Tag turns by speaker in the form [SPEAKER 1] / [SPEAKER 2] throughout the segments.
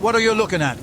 [SPEAKER 1] What are you looking at?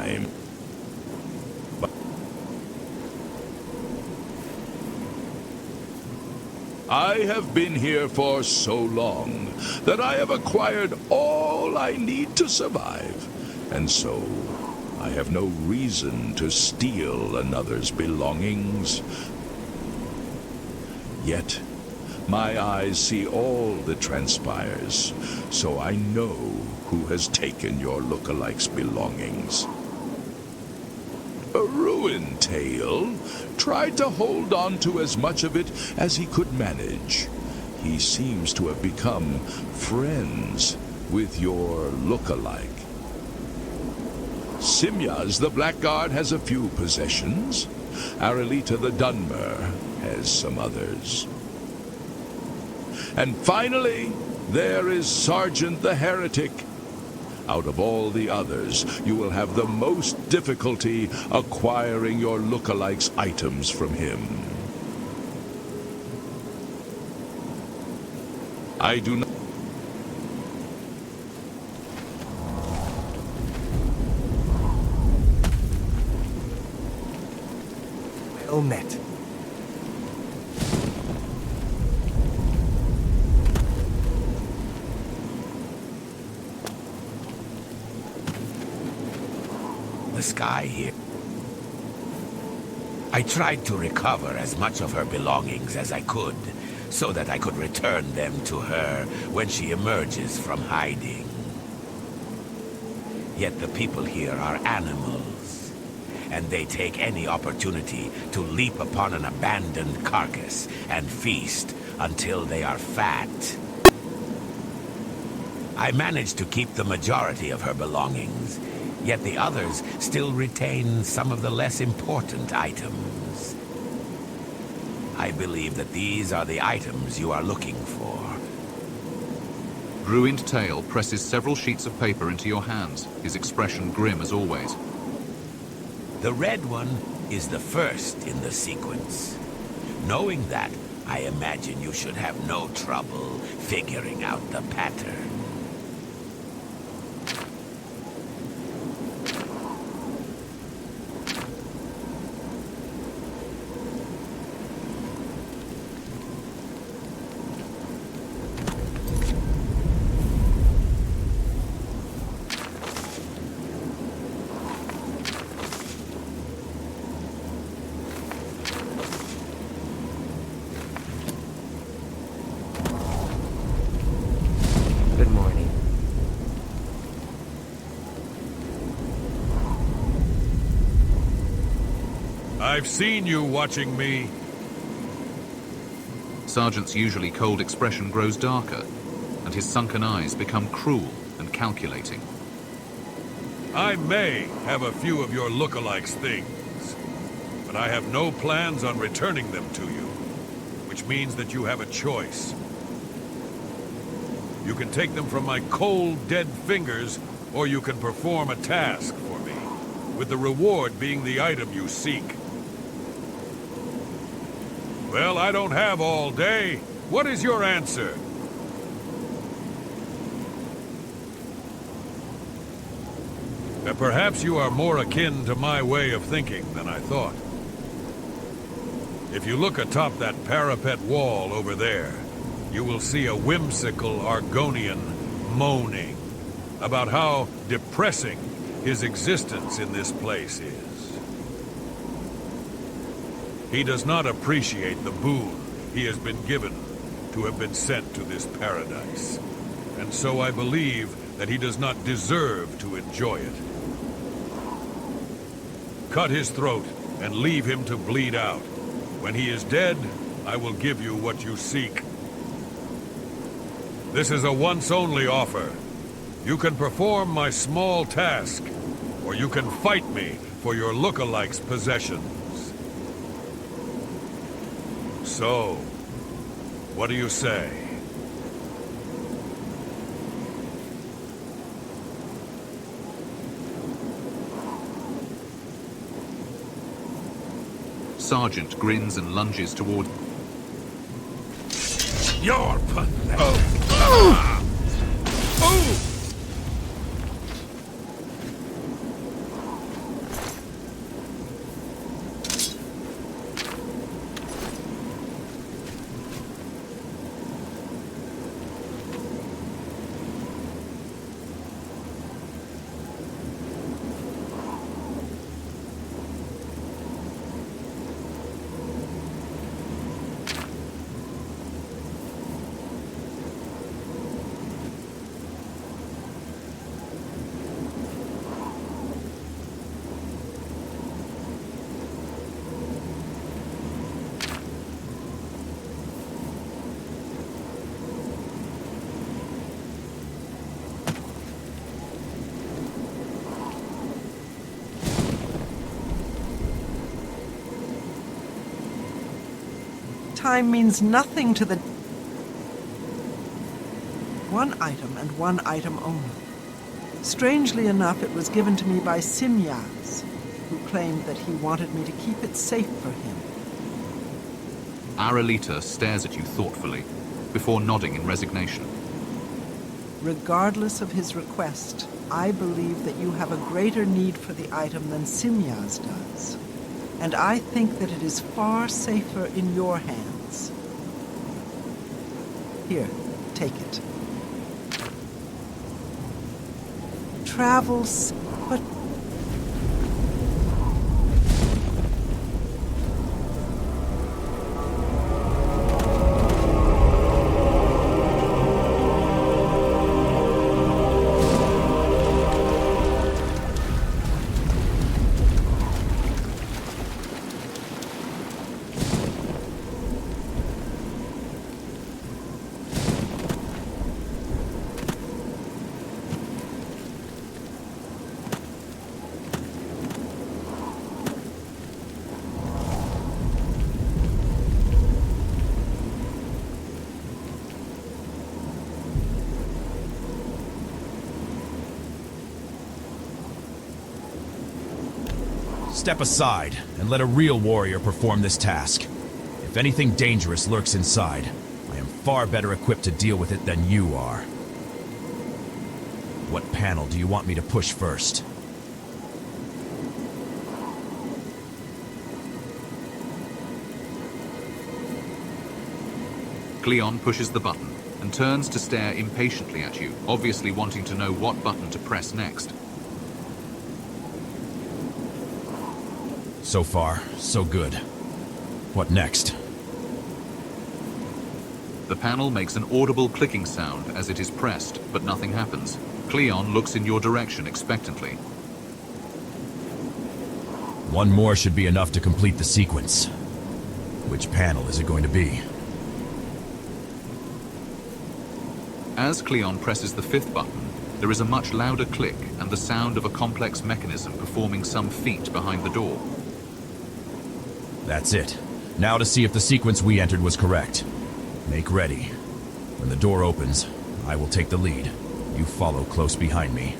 [SPEAKER 1] time. I have been here for so long that I have acquired all I need to survive, and so I have no reason to steal another's belongings. Yet, my eyes see all that transpires, so I know who has taken your lookalikes' belongings. A ruined tale tried to hold on to as much of it as he could manage. He seems to have become friends with your lookalike. Simyaz the Blackguard has a few possessions. Arelita the Dunmer has some others. And finally, there is Sergeant the Heretic. Out of all the others, you will have the most difficulty acquiring your lookalikes' items from him. I do not...
[SPEAKER 2] Well met. The sky here. I tried to recover as much of her belongings as I could, so that I could return them to her when she emerges from hiding. Yet the people here are animals, and they take any opportunity to leap upon an abandoned carcass and feast until they are fat. I managed to keep the majority of her belongings, yet the others still retain some of the less important items. I believe that these are the items you are looking for.
[SPEAKER 3] Ruined Tale presses several sheets of paper into your hands, his expression grim as always.
[SPEAKER 2] The red one is the first in the sequence. Knowing that, I imagine you should have no trouble figuring out the pattern. Good morning.
[SPEAKER 4] I've seen you watching me.
[SPEAKER 3] Sergeant's usually cold expression grows darker, and his sunken eyes become cruel and calculating.
[SPEAKER 4] I may have a few of your lookalikes' things, but I have no plans on returning them to you, which means that you have a choice. You can take them from my cold, dead fingers, or you can perform a task for me, with the reward being the item you seek. Well, I don't have all day. What is your answer? Perhaps you are more akin to my way of thinking than I thought. If you look atop that parapet wall over there, you will see a whimsical Argonian moaning about how depressing his existence in this place is. He does not appreciate the boon he has been given to have been sent to this paradise, and so I believe that he does not deserve to enjoy it. Cut his throat and leave him to bleed out. When he is dead, I will give you what you seek. This is a once-only offer. You can perform my small task, or you can fight me for your lookalikes' possessions. So, what do you say?
[SPEAKER 3] Sergeant grins and lunges toward...
[SPEAKER 4] You're pathetic.
[SPEAKER 5] Time means nothing to the... One item and one item only. Strangely enough, it was given to me by Simyaz, who claimed that he wanted me to keep it safe for him.
[SPEAKER 3] Aralita stares at you thoughtfully, before nodding in resignation.
[SPEAKER 5] Regardless of his request, I believe that you have a greater need for the item than Simyaz does. And I think that it is far safer in your hands. Here, take it. Travels, but...
[SPEAKER 6] Step aside and let a real warrior perform this task. If anything dangerous lurks inside, I am far better equipped to deal with it than you are. What panel do you want me to push first?
[SPEAKER 3] Cleon pushes the button and turns to stare impatiently at you, obviously wanting to know what button to press next.
[SPEAKER 6] So far, so good. What next?
[SPEAKER 3] The panel makes an audible clicking sound as it is pressed, but nothing happens. Cleon looks in your direction expectantly.
[SPEAKER 6] One more should be enough to complete the sequence. Which panel is it going to be?
[SPEAKER 3] As Cleon presses the fifth button, there is a much louder click and the sound of a complex mechanism performing some feat behind the door.
[SPEAKER 6] That's it. Now to see if the sequence we entered was correct. Make ready. When the door opens, I will take the lead. You follow close behind me.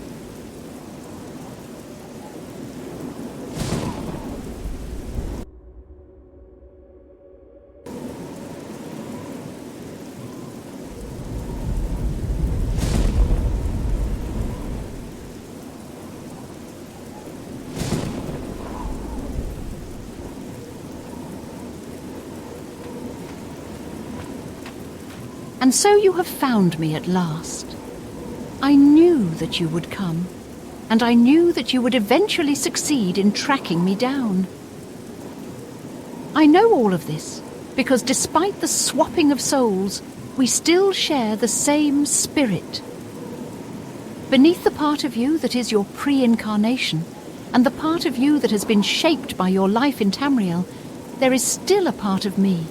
[SPEAKER 7] And so you have found me at last. I knew that you would come, and I knew that you would eventually succeed in tracking me down. I know all of this because despite the swapping of souls, we still share the same spirit. Beneath the part of you that is your pre-incarnation, and the part of you that has been shaped by your life in Tamriel, there is still a part of me.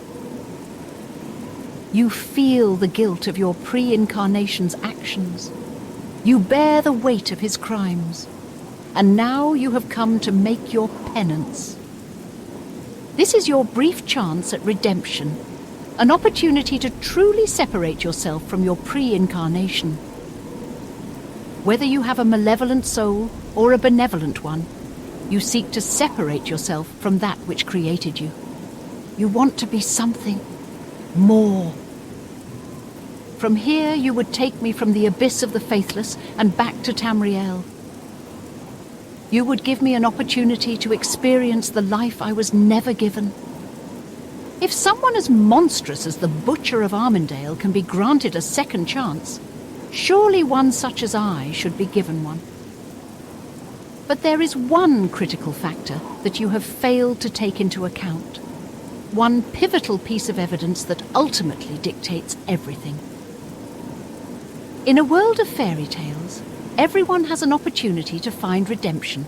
[SPEAKER 7] You feel the guilt of your pre-incarnation's actions. You bear the weight of his crimes. And now you have come to make your penance. This is your brief chance at redemption, an opportunity to truly separate yourself from your pre-incarnation. Whether you have a malevolent soul or a benevolent one, you seek to separate yourself from that which created you. You want to be something more. From here you would take me from the abyss of the faithless and back to Tamriel. You would give me an opportunity to experience the life I was never given. If someone as monstrous as the Butcher of Armindale can be granted a second chance, surely one such as I should be given one. But there is one critical factor that you have failed to take into account. One pivotal piece of evidence that ultimately dictates everything. In a world of fairy tales, everyone has an opportunity to find redemption.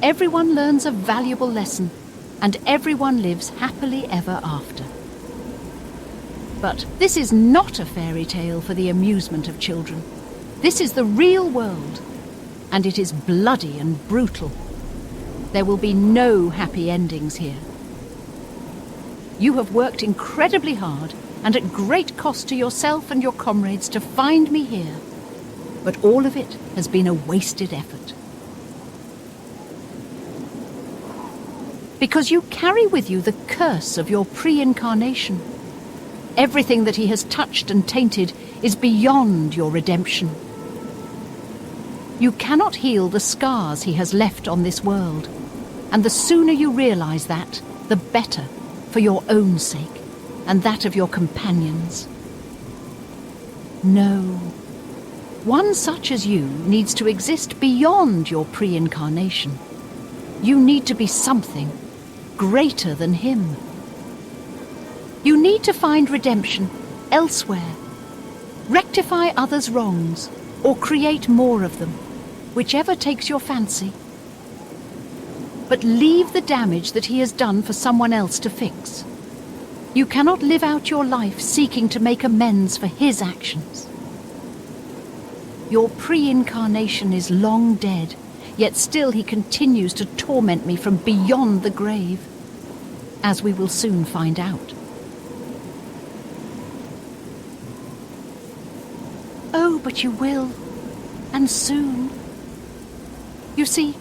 [SPEAKER 7] Everyone learns a valuable lesson, and everyone lives happily ever after. But this is not a fairy tale for the amusement of children. This is the real world, and it is bloody and brutal. There will be no happy endings here. You have worked incredibly hard and at great cost to yourself and your comrades to find me here. But all of it has been a wasted effort. Because you carry with you the curse of your pre-incarnation. Everything that he has touched and tainted is beyond your redemption. You cannot heal the scars he has left on this world, and the sooner you realize that, the better, for your own sake, and that of your companions. No. One such as you needs to exist beyond your pre-incarnation. You need to be something greater than him. You need to find redemption elsewhere, rectify others' wrongs, or create more of them, whichever takes your fancy. But leave the damage that he has done for someone else to fix. You cannot live out your life seeking to make amends for his actions. Your pre-incarnation is long dead, yet still he continues to torment me from beyond the grave, as we will soon find out. Oh, but you will, and soon. You see,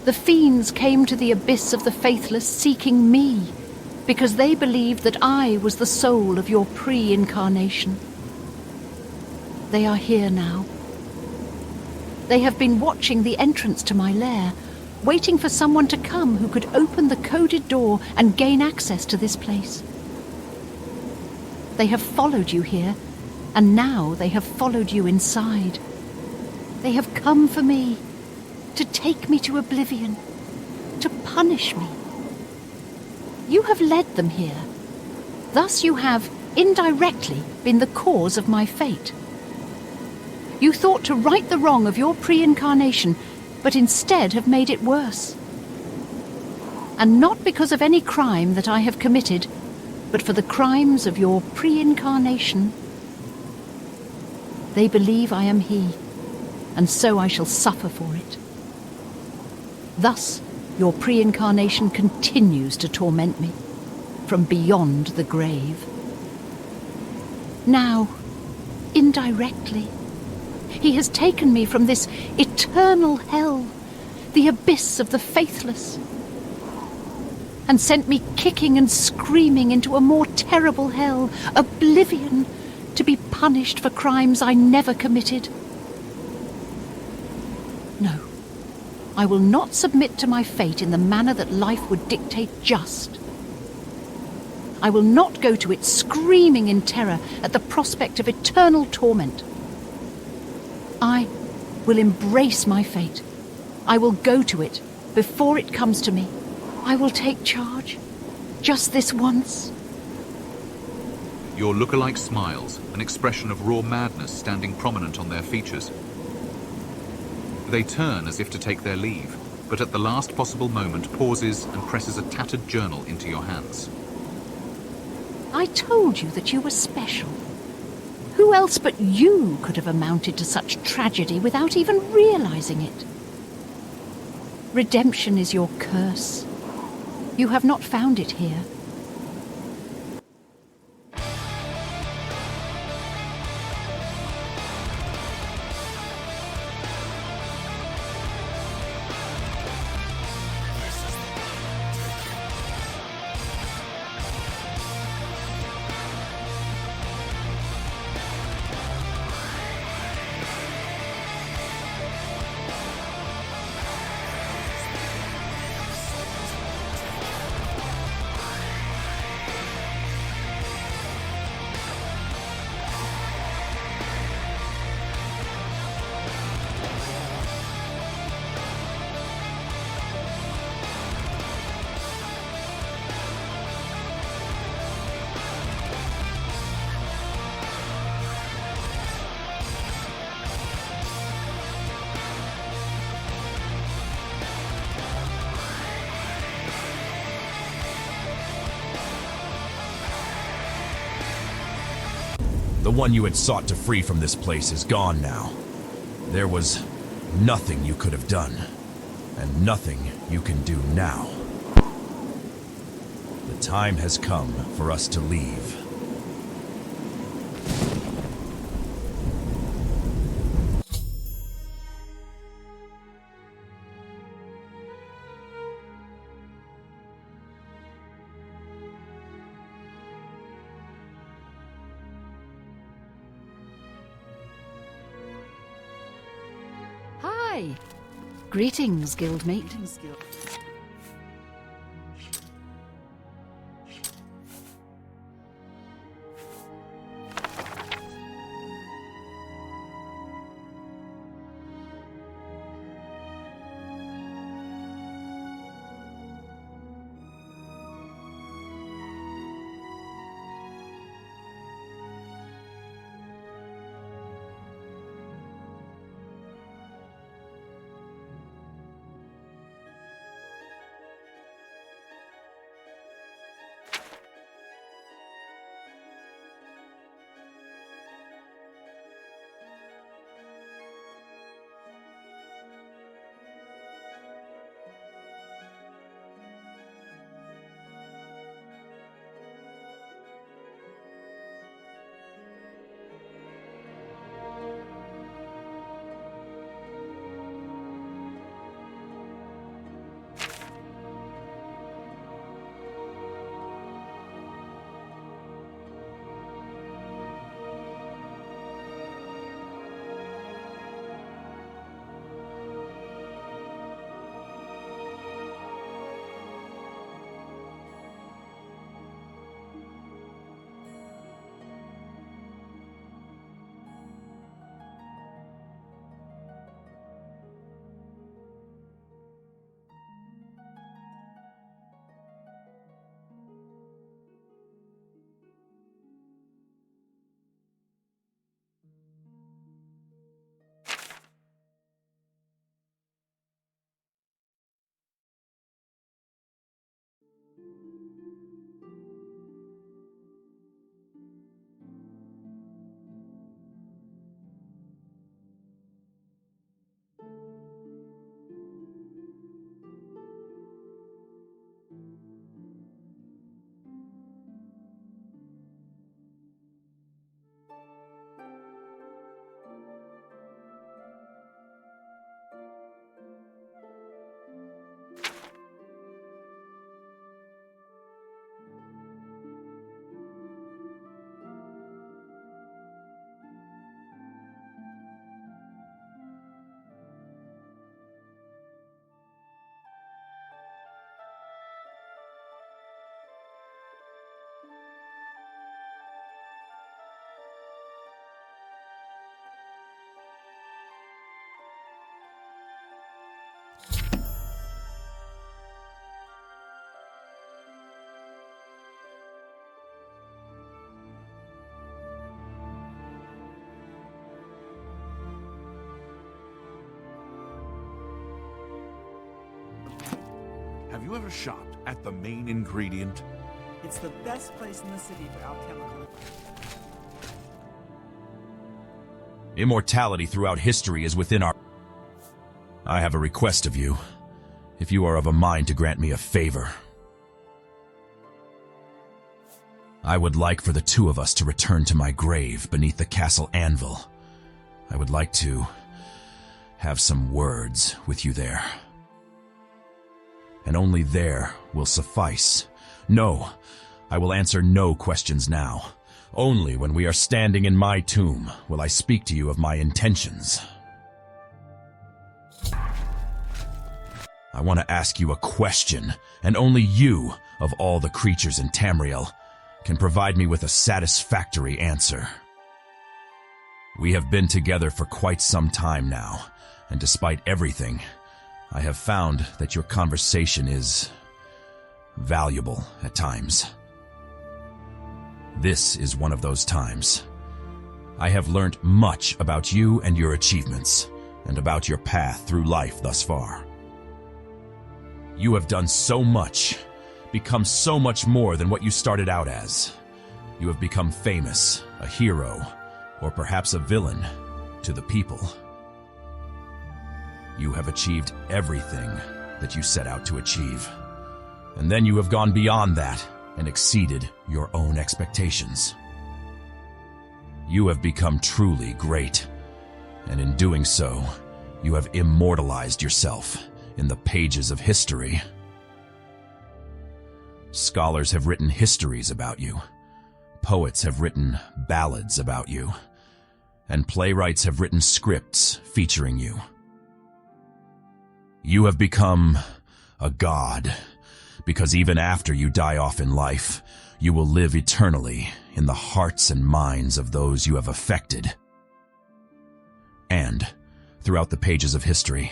[SPEAKER 7] the fiends came to the abyss of the faithless seeking me, because they believed that I was the soul of your pre-incarnation. They are here now. They have been watching the entrance to my lair, waiting for someone to come who could open the coded door and gain access to this place. They have followed you here, and now they have followed you inside. They have come for me, to take me to Oblivion, to punish me. You have led them here. Thus you have, indirectly, been the cause of my fate. You thought to right the wrong of your pre-incarnation, but instead have made it worse. And not because of any crime that I have committed, but for the crimes of your pre-incarnation. They believe I am he, and so I shall suffer for it. Thus, your pre-incarnation continues to torment me, from beyond the grave. Now, indirectly, he has taken me from this eternal hell, the abyss of the faithless, and sent me kicking and screaming into a more terrible hell, Oblivion, to be punished for crimes I never committed. No, I will not submit to my fate in the manner that life would dictate just. I will not go to it screaming in terror at the prospect of eternal torment. I will embrace my fate. I will go to it before it comes to me. I will take charge, just this once.
[SPEAKER 3] Your lookalike smiles, an expression of raw madness standing prominent on their features. They turn as if to take their leave, but at the last possible moment pauses and presses a tattered journal into your hands.
[SPEAKER 7] I told you that you were special. Who else but you could have amounted to such tragedy without even realizing it? Redemption is your curse. You have not found it here.
[SPEAKER 6] The one you had sought to free from this place is gone now. There was nothing you could have done, and nothing you can do now. The The time has come for us to leave.
[SPEAKER 7] Hi. Greetings, guildmate.
[SPEAKER 1] Have you ever shopped at the main ingredient?
[SPEAKER 8] It's the best place in the city for alchemical.
[SPEAKER 6] Immortality throughout history is within our... I have a request of you, if you are of a mind to grant me a favor. I would like for the two of us to return to my grave beneath the castle anvil. I would like to have some words with you there. And only there will suffice. No, I will answer no questions now. Only when we are standing in my tomb will I speak to you of my intentions. I want to ask you a question, and only you, of all the creatures in Tamriel, can provide me with a satisfactory answer. We have been together for quite some time now, and despite everything, I have found that your conversation is valuable at times. This is one of those times. I have learned much about you and your achievements, and about your path through life thus far. You have done so much, become so much more than what you started out as. You have become famous, a hero, or perhaps a villain to the people. You have achieved everything that you set out to achieve. And then you have gone beyond that, and exceeded your own expectations. You have become truly great, and in doing so, you have immortalized yourself in the pages of history. Scholars have written histories about you, poets have written ballads about you, and playwrights have written scripts featuring you. You have become a god, because even after you die off in life, you will live eternally in the hearts and minds of those you have affected. And, throughout the pages of history,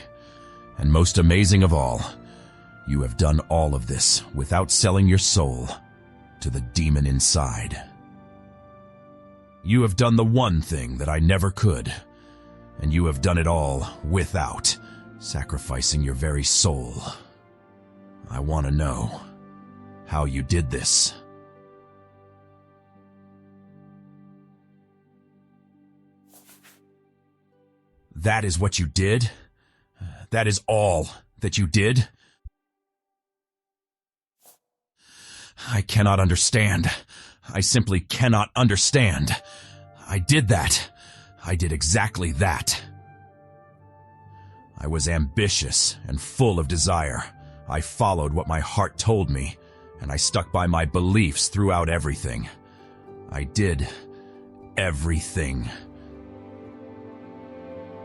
[SPEAKER 6] and most amazing of all, you have done all of this without selling your soul to the demon inside. You have done the one thing that I never could, and you have done it all without sacrificing your very soul. I want to know how you did this. That is what you did? That is all that you did? I cannot understand. I simply cannot understand. I did that. I did exactly that. I was ambitious and full of desire. I followed what my heart told me, and I stuck by my beliefs throughout everything. I did everything.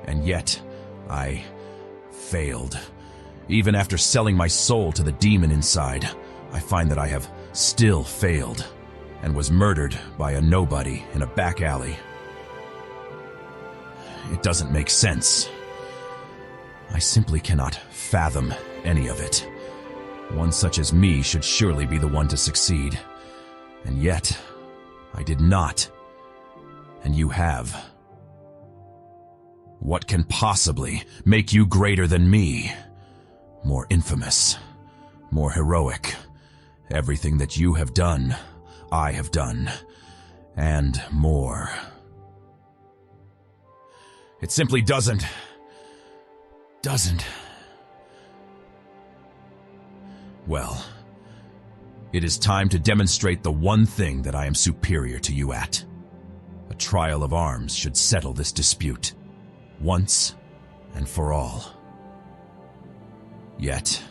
[SPEAKER 6] And yet, I failed. Even after selling my soul to the demon inside, I find that I have still failed, and was murdered by a nobody in a back alley. It doesn't make sense. I simply cannot fathom any of it. One such as me should surely be the one to succeed. And yet, I did not. And you have. What can possibly make you greater than me? More infamous, more heroic. Everything that you have done, I have done, and more. It simply doesn't. Well, it is time to demonstrate the one thing that I am superior to you at. A trial of arms should settle this dispute, once and for all. Yet,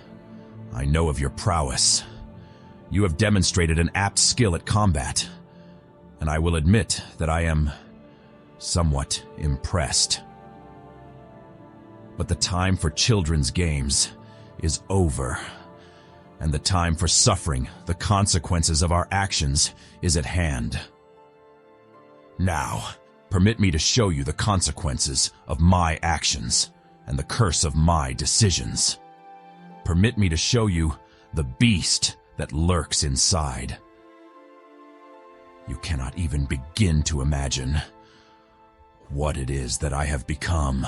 [SPEAKER 6] I know of your prowess. You have demonstrated an apt skill at combat, and I will admit that I am somewhat impressed. But the time for children's games is over, and the time for suffering the consequences of our actions is at hand. Now, permit me to show you the consequences of my actions and the curse of my decisions. Permit me to show you the beast that lurks inside. You cannot even begin to imagine what it is that I have become.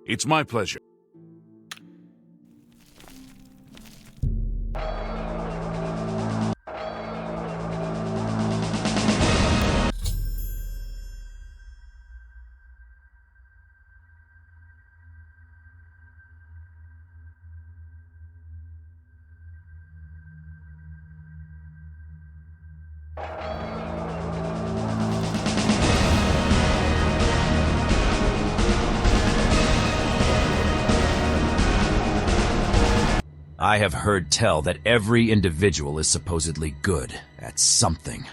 [SPEAKER 1] It's my pleasure.
[SPEAKER 6] I have heard tell that every individual is supposedly good at something.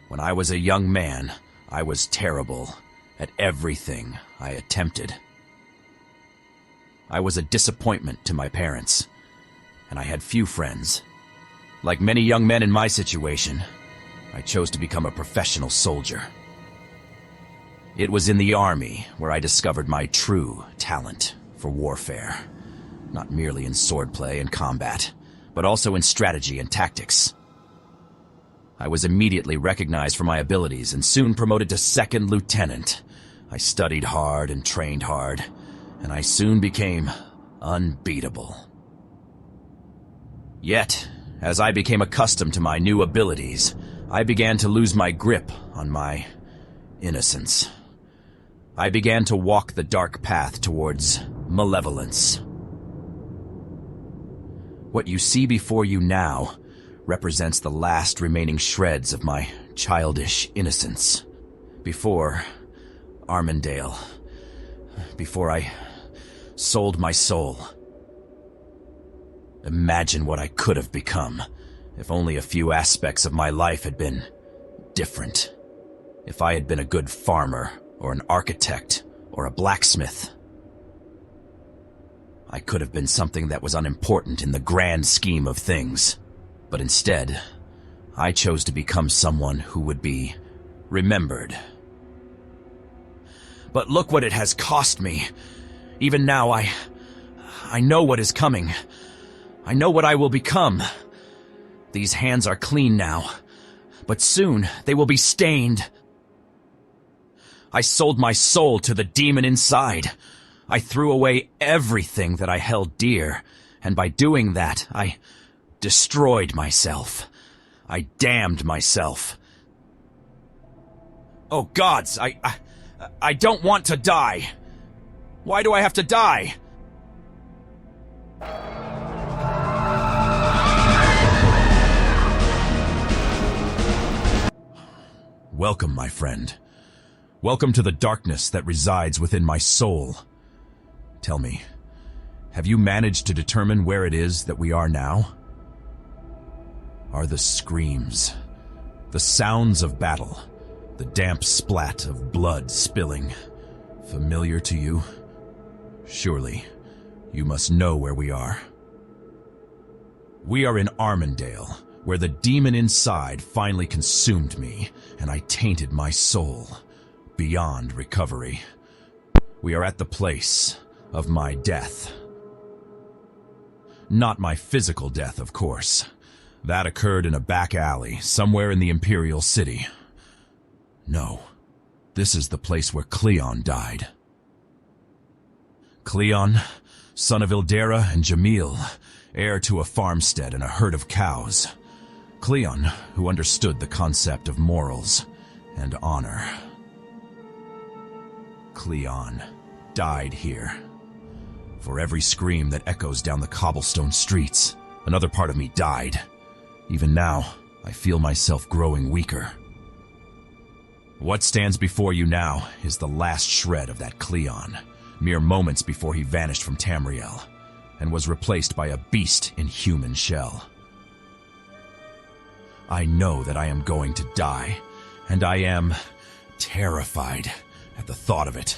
[SPEAKER 6] When I was a young man, I was terrible at everything I attempted. I was a disappointment to my parents, and I had few friends. Like many young men in my situation, I chose to become a professional soldier. It was in the army where I discovered my true talent for warfare. Not merely in swordplay and combat, but also in strategy and tactics. I was immediately recognized for my abilities and soon promoted to second lieutenant. I studied hard and trained hard, and I soon became unbeatable. Yet, as I became accustomed to my new abilities, I began to lose my grip on my innocence. I began to walk the dark path towards malevolence. What you see before you now represents the last remaining shreds of my childish innocence. Before Armindale, before I sold my soul. Imagine what I could have become if only a few aspects of my life had been different. If I had been a good farmer, or an architect, or a blacksmith. I could have been something that was unimportant in the grand scheme of things. But instead, I chose to become someone who would be remembered. But look what it has cost me. Even now, I know what is coming. I know what I will become. These hands are clean now, but soon they will be stained. I sold my soul to the demon inside. I threw away everything that I held dear, and by doing that, I destroyed myself. I damned myself. Oh gods, I don't want to die. Why do I have to die? Welcome, my friend. Welcome to the darkness that resides within my soul. Tell me, have you managed to determine where it is that we are now? Are the screams, the sounds of battle, the damp splat of blood spilling familiar to you? Surely, you must know where we are. We are in Armindale, where the demon inside finally consumed me, and I tainted my soul beyond recovery. We are at the place of my death. Not my physical death, of course. That occurred in a back alley, somewhere in the Imperial City. No, this is the place where Cleon died. Cleon, son of Ildera and Jamil, heir to a farmstead and a herd of cows. Cleon, who understood the concept of morals and honor. Cleon died here. For every scream that echoes down the cobblestone streets, another part of me died. Even now, I feel myself growing weaker. What stands before you now is the last shred of that Cleon, mere moments before he vanished from Tamriel, and was replaced by a beast in human shell. I know that I am going to die, and I am terrified at the thought of it.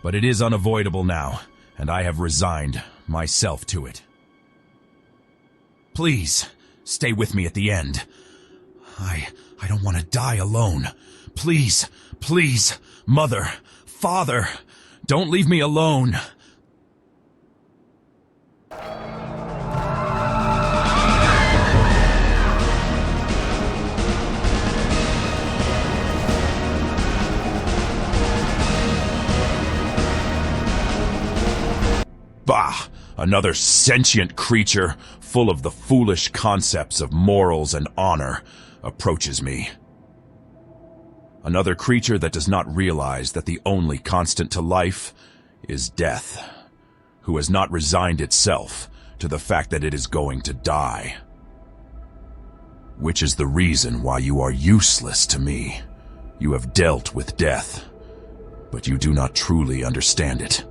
[SPEAKER 6] But it is unavoidable now, and I have resigned myself to it. Please, stay with me at the end. I don't want to die alone. Please, please, Mother, Father, don't leave me alone. Bah! Another sentient creature, full of the foolish concepts of morals and honor, approaches me. Another creature that does not realize that the only constant to life is death, who has not resigned itself to the fact that it is going to die. Which is the reason why you are useless to me. You have dealt with death, but you do not truly understand it.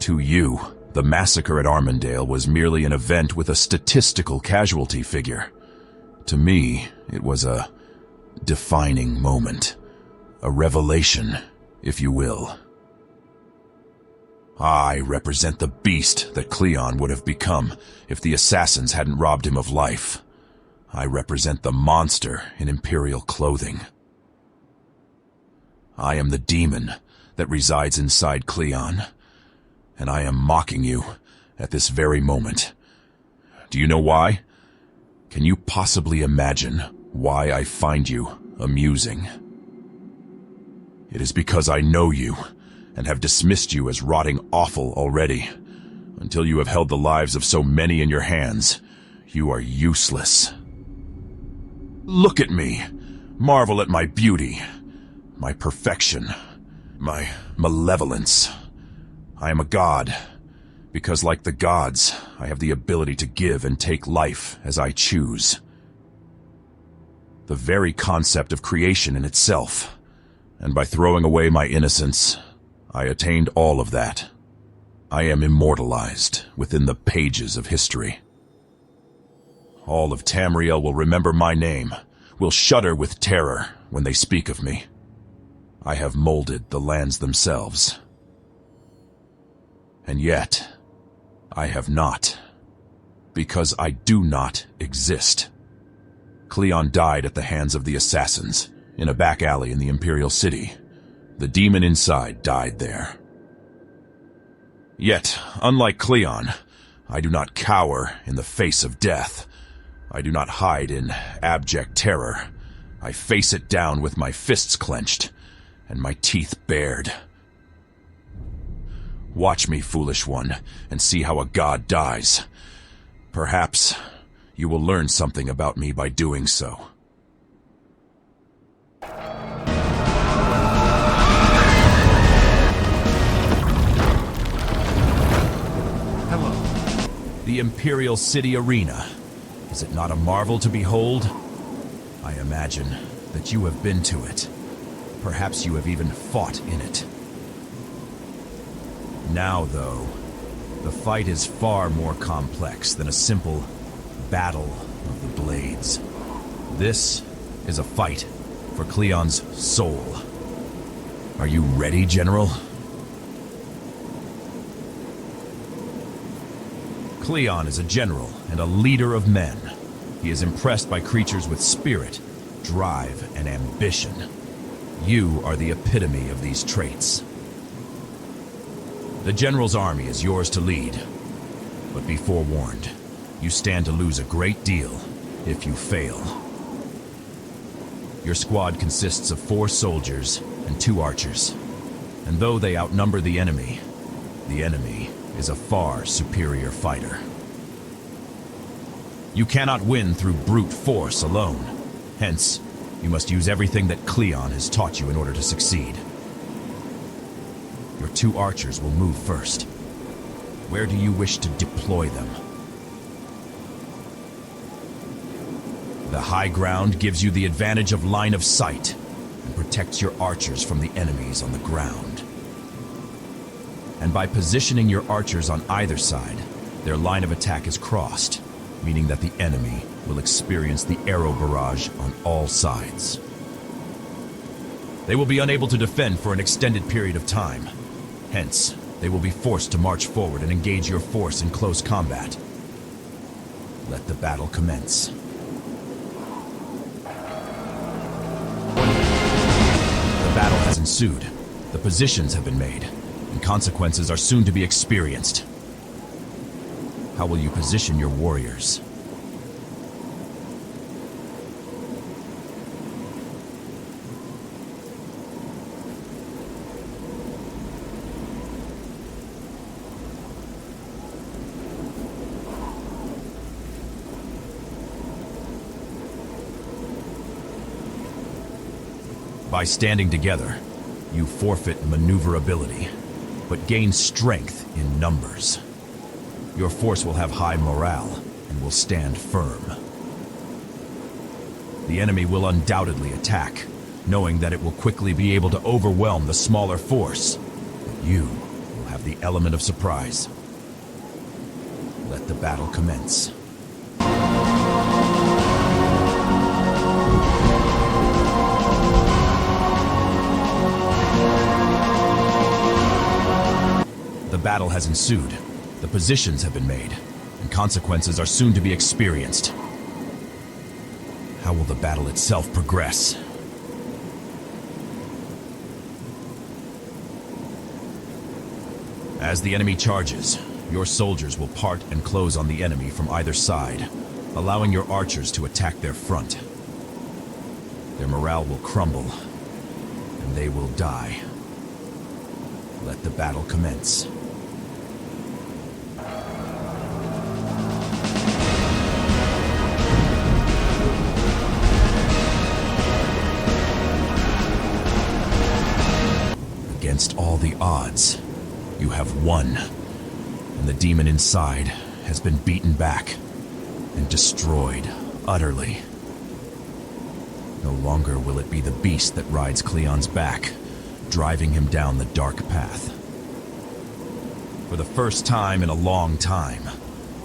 [SPEAKER 6] To you, The massacre at Armindale was merely an event with a statistical casualty figure. To me, it was a defining moment. A revelation, if you will. I represent the beast that Cleon would have become if the assassins hadn't robbed him of life. I represent the monster in Imperial clothing. I am the demon that resides inside Cleon, and I am mocking you at this very moment. Do you know why? Can you possibly imagine why I find you amusing? It is because I know you, and have dismissed you as rotting offal already. Until you have held the lives of so many in your hands, you are useless. Look at me. Marvel at my beauty, my perfection, my malevolence. I am a god, because like the gods, I have the ability to give and take life as I choose. The very concept of creation in itself. And by throwing away my innocence, I attained all of that. I am immortalized within the pages of history. All of Tamriel will remember my name, will shudder with terror when they speak of me. I have molded the lands themselves. And yet, I have not. Because I do not exist. Cleon died at the hands of the assassins, in a back alley in the Imperial City. The demon inside died there. Yet, unlike Cleon, I do not cower in the face of death. I do not hide in abject terror. I face it down with my fists clenched and my teeth bared. Watch me, foolish one, and see how a god dies. Perhaps you will learn something about me by doing so. The Imperial City Arena. Is it not a marvel to behold? I imagine that you have been to it. Perhaps you have even fought in it. Now, though, the fight is far more complex than a simple battle of the blades. This is a fight for Cleon's soul. Are you ready, General? Cleon is a general and a leader of men. He is impressed by creatures with spirit, drive, and ambition. You are the epitome of these traits. The general's army is yours to lead, but be forewarned. You stand to lose a great deal if you fail. Your squad consists of 4 soldiers and 2 archers. And though they outnumber the enemy is a far superior fighter. You cannot win through brute force alone. Hence, you must use everything that Cleon has taught you in order to succeed. Your 2 archers will move first. Where do you wish to deploy them? The high ground gives you the advantage of line of sight and protects your archers from the enemies on the ground. And by positioning your archers on either side, their line of attack is crossed, meaning that the enemy will experience the arrow barrage on all sides. They will be unable to defend for an extended period of time. Hence, they will be forced to march forward and engage your force in close combat. Let the battle commence. The battle has ensued. The positions have been made, and consequences are soon to be experienced. How will you position your warriors? By standing together, you forfeit maneuverability, but gain strength in numbers. Your force will have high morale and will stand firm. The enemy will undoubtedly attack, knowing that it will quickly be able to overwhelm the smaller force. But you will have the element of surprise. Let the battle commence. The battle has ensued. The positions have been made, and consequences are soon to be experienced. How will the battle itself progress? As the enemy charges, your soldiers will part and close on the enemy from either side, allowing your archers to attack their front. Their morale will crumble, and they will die. Let the battle commence. Against all the odds, you have won, and the demon inside has been beaten back and destroyed utterly. No longer will it be the beast that rides Cleon's back, driving him down the dark path. For the first time in a long time,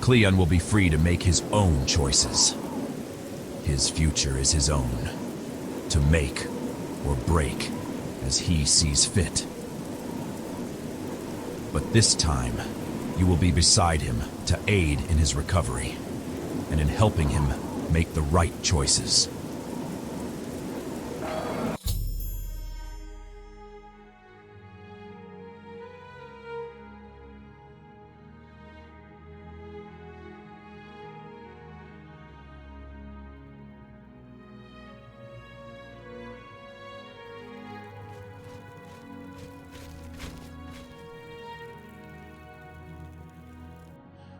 [SPEAKER 6] Cleon will be free to make his own choices. His future is his own, to make or break as he sees fit. But this time, you will be beside him to aid in his recovery, and in helping him make the right choices.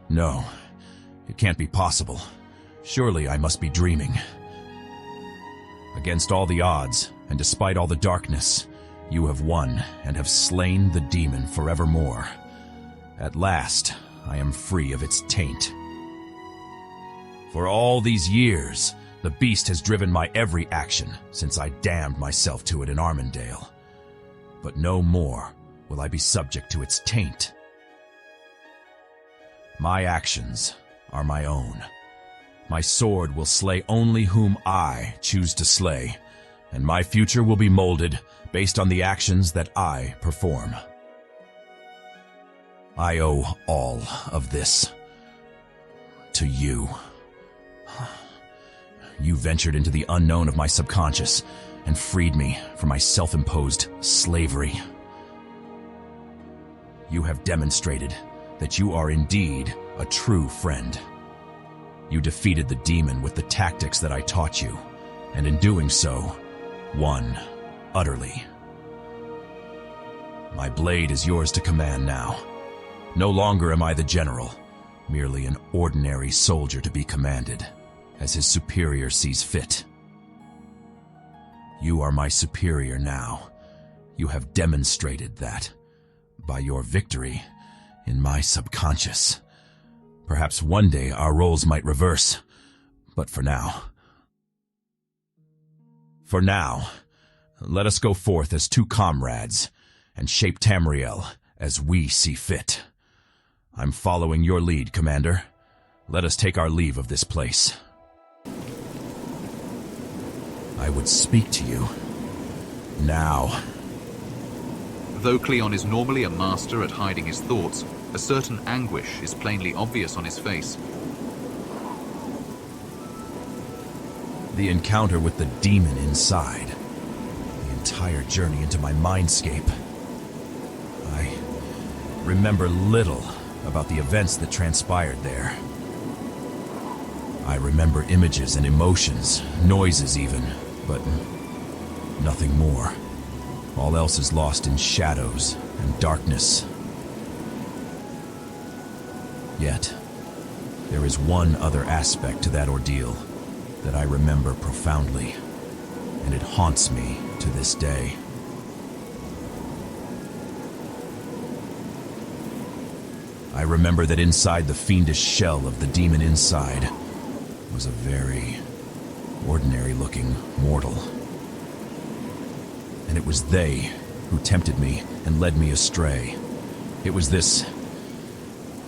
[SPEAKER 6] No, it can't be possible. Surely I must be dreaming. Against all the odds, and despite all the darkness, you have won and have slain the demon forevermore. At last, I am free of its taint. For all these years, the beast has driven my every action since I damned myself to it in Armindale. But no more will I be subject to its taint. My actions are my own. My sword will slay only whom I choose to slay, and my future will be molded based on the actions that I perform. I owe all of this to you. You ventured into the unknown of my subconscious and freed me from my self-imposed slavery. You have demonstrated that you are indeed a true friend. You defeated the demon with the tactics that I taught you, and in doing so, won utterly. My blade is yours to command now. No longer am I the general, merely an ordinary soldier to be commanded, as his superior sees fit. You are my superior now. You have demonstrated that by your victory in my subconscious. Perhaps one day our roles might reverse, but for now, let us go forth as two comrades and shape Tamriel as we see fit. I'm following your lead, Commander. Let us take our leave of this place. I would speak to you now.
[SPEAKER 3] Though Cleon is normally a master at hiding his thoughts, a certain anguish is plainly obvious on his face.
[SPEAKER 6] The encounter with the demon inside, the entire journey into my mindscape. I remember little about the events that transpired there. I remember images and emotions, noises even, but nothing more. All else is lost in shadows and darkness. Yet, there is one other aspect to that ordeal that I remember profoundly, and it haunts me to this day. I remember that inside the fiendish shell of the demon inside was a very ordinary-looking mortal. And it was they who tempted me and led me astray. It was this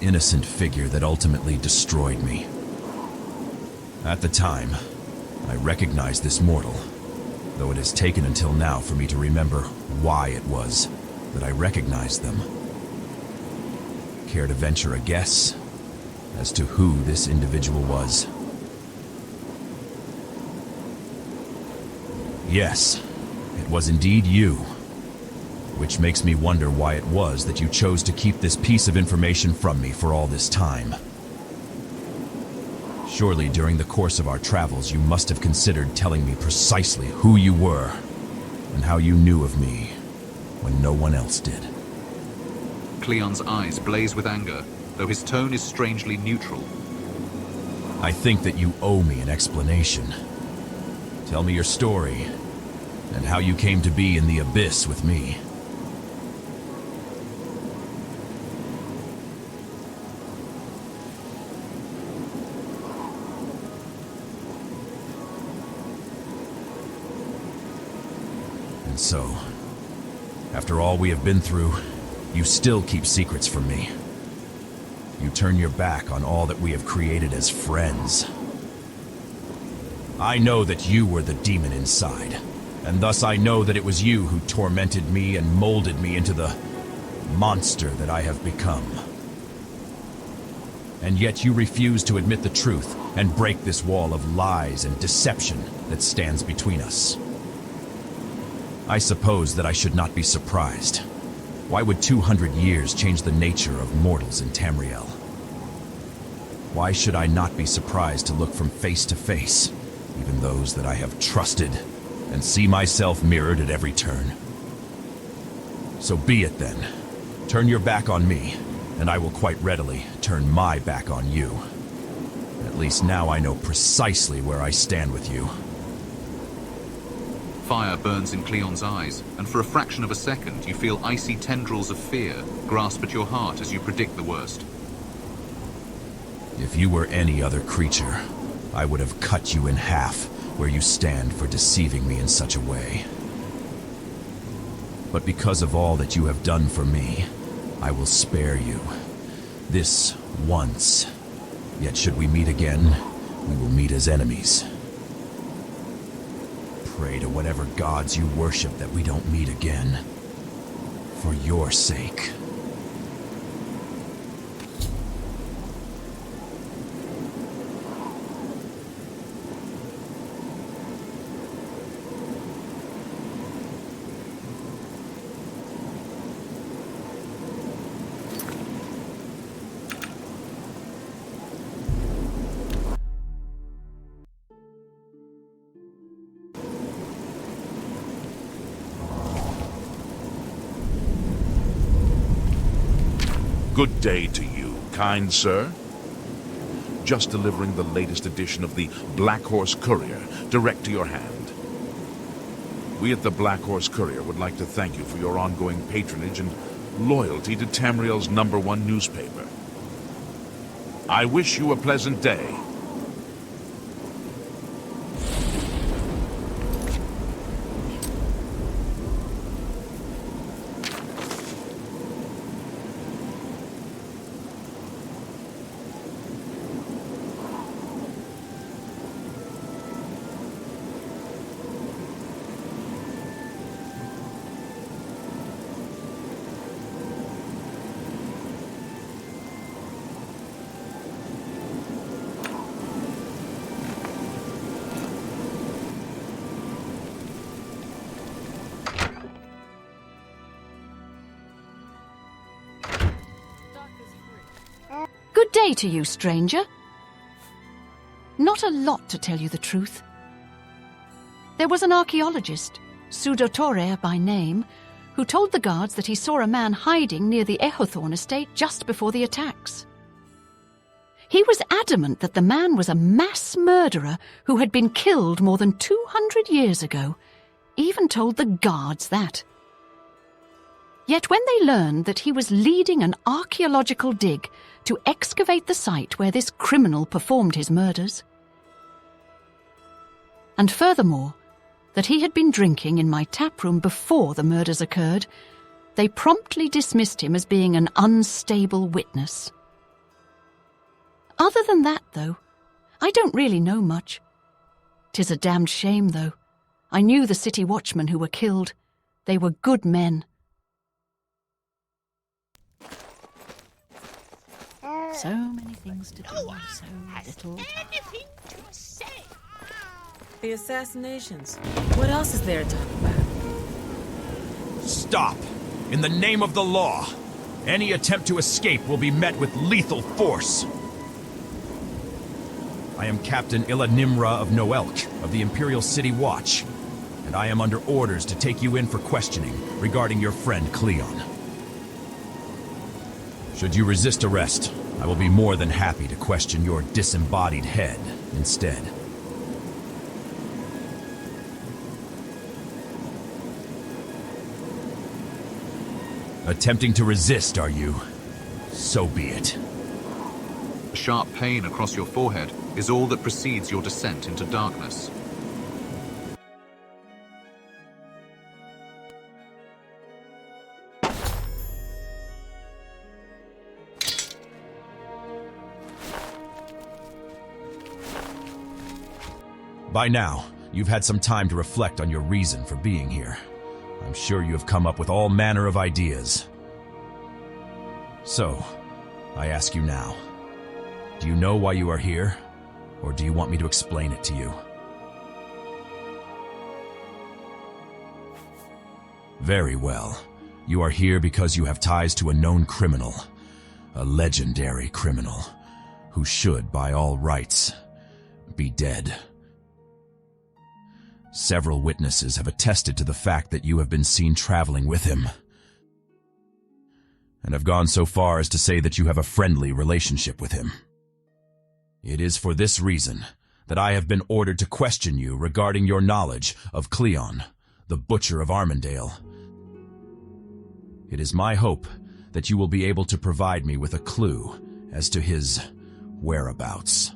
[SPEAKER 6] innocent figure that ultimately destroyed me. At the time, I recognized this mortal, though it has taken until now for me to remember why it was that I recognized them. Care to venture a guess as to who this individual was? Yes, it was indeed you. Which makes me wonder why it was that you chose to keep this piece of information from me for all this time. Surely during the course of our travels you must have considered telling me precisely who you were and how you knew of me when no one else did.
[SPEAKER 3] Cleon's eyes blaze with anger, though his tone is strangely neutral.
[SPEAKER 6] I think that you owe me an explanation. Tell me your story and how you came to be in the abyss with me. And so, after all we have been through, you still keep secrets from me. You turn your back on all that we have created as friends. I know that you were the demon inside, and thus I know that it was you who tormented me and molded me into the monster that I have become. And yet you refuse to admit the truth and break this wall of lies and deception that stands between us. I suppose that I should not be surprised. Why would 200 years change the nature of mortals in Tamriel? Why should I not be surprised to look from face to face, even those that I have trusted, and see myself mirrored at every turn? So be it then. Turn your back on me, and I will quite readily turn my back on you. At least now I know precisely where I stand with you.
[SPEAKER 3] Fire burns in Cleon's eyes, and for a fraction of a second you feel icy tendrils of fear grasp at your heart as you predict the worst.
[SPEAKER 6] If you were any other creature, I would have cut you in half where you stand for deceiving me in such a way. But because of all that you have done for me, I will spare you. This once. Yet should we meet again, we will meet as enemies. Pray to whatever gods you worship that we don't meet again. For your sake.
[SPEAKER 1] Good day to you, kind sir. Just delivering the latest edition of the Black Horse Courier, direct to your hand. We at the Black Horse Courier would like to thank you for your ongoing patronage and loyalty to Tamriel's #1 newspaper. I wish you a pleasant day.
[SPEAKER 7] Good day to you, stranger. Not a lot, to tell you the truth. There was an archaeologist, Pseudotore by name, who told the guards that he saw a man hiding near the Ehothorn estate just before the attacks. He was adamant that the man was a mass murderer who had been killed more than 200 years ago, even told the guards that. Yet when they learned that he was leading an archaeological dig to excavate the site where this criminal performed his murders, and furthermore, that he had been drinking in my taproom before the murders occurred, they promptly dismissed him as being an unstable witness. Other than that, though, I don't really know much. 'Tis a damned shame, though. I knew the city watchmen who were killed. They were good men. So many things to do, so little time.
[SPEAKER 8] The assassinations. What else is there to talk about?
[SPEAKER 6] Stop! In the name of the law! Any attempt to escape will be met with lethal force. I am Captain Nimra of Noelk, of the Imperial City Watch, and I am under orders to take you in for questioning regarding your friend Cleon. Should you resist arrest, I will be more than happy to question your disembodied head instead. Attempting to resist, are you? So be it.
[SPEAKER 3] A sharp pain across your forehead is all that precedes your descent into darkness.
[SPEAKER 6] By now, you've had some time to reflect on your reason for being here. I'm sure you have come up with all manner of ideas. So, I ask you now, do you know why you are here, or do you want me to explain it to you? Very well. You are here because you have ties to a known criminal, a legendary criminal, who should, by all rights, be dead. Several witnesses have attested to the fact that you have been seen traveling with him, and have gone so far as to say that you have a friendly relationship with him. It is for this reason that I have been ordered to question you regarding your knowledge of Cleon, the Butcher of Armindale. It is my hope that you will be able to provide me with a clue as to his whereabouts.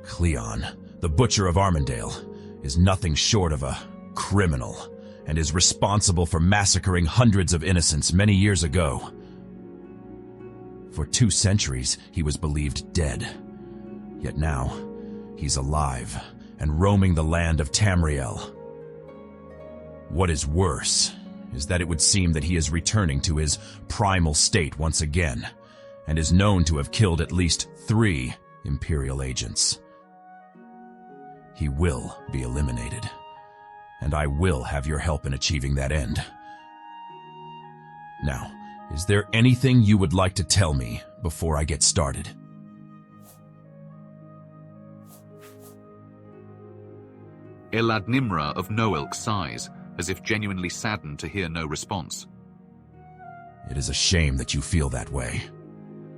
[SPEAKER 6] Cleon, the Butcher of Armindale, is nothing short of a criminal and is responsible for massacring hundreds of innocents many years ago. For 2 centuries, he was believed dead. Yet now, he's alive and roaming the land of Tamriel. What is worse is that it would seem that he is returning to his primal state once again, and is known to have killed at least 3 Imperial agents. He will be eliminated, and I will have your help in achieving that end. Now, is there anything you would like to tell me before I get started?
[SPEAKER 3] Nimra of Noelk sighs, as if genuinely saddened to hear no response.
[SPEAKER 6] It is a shame that you feel that way.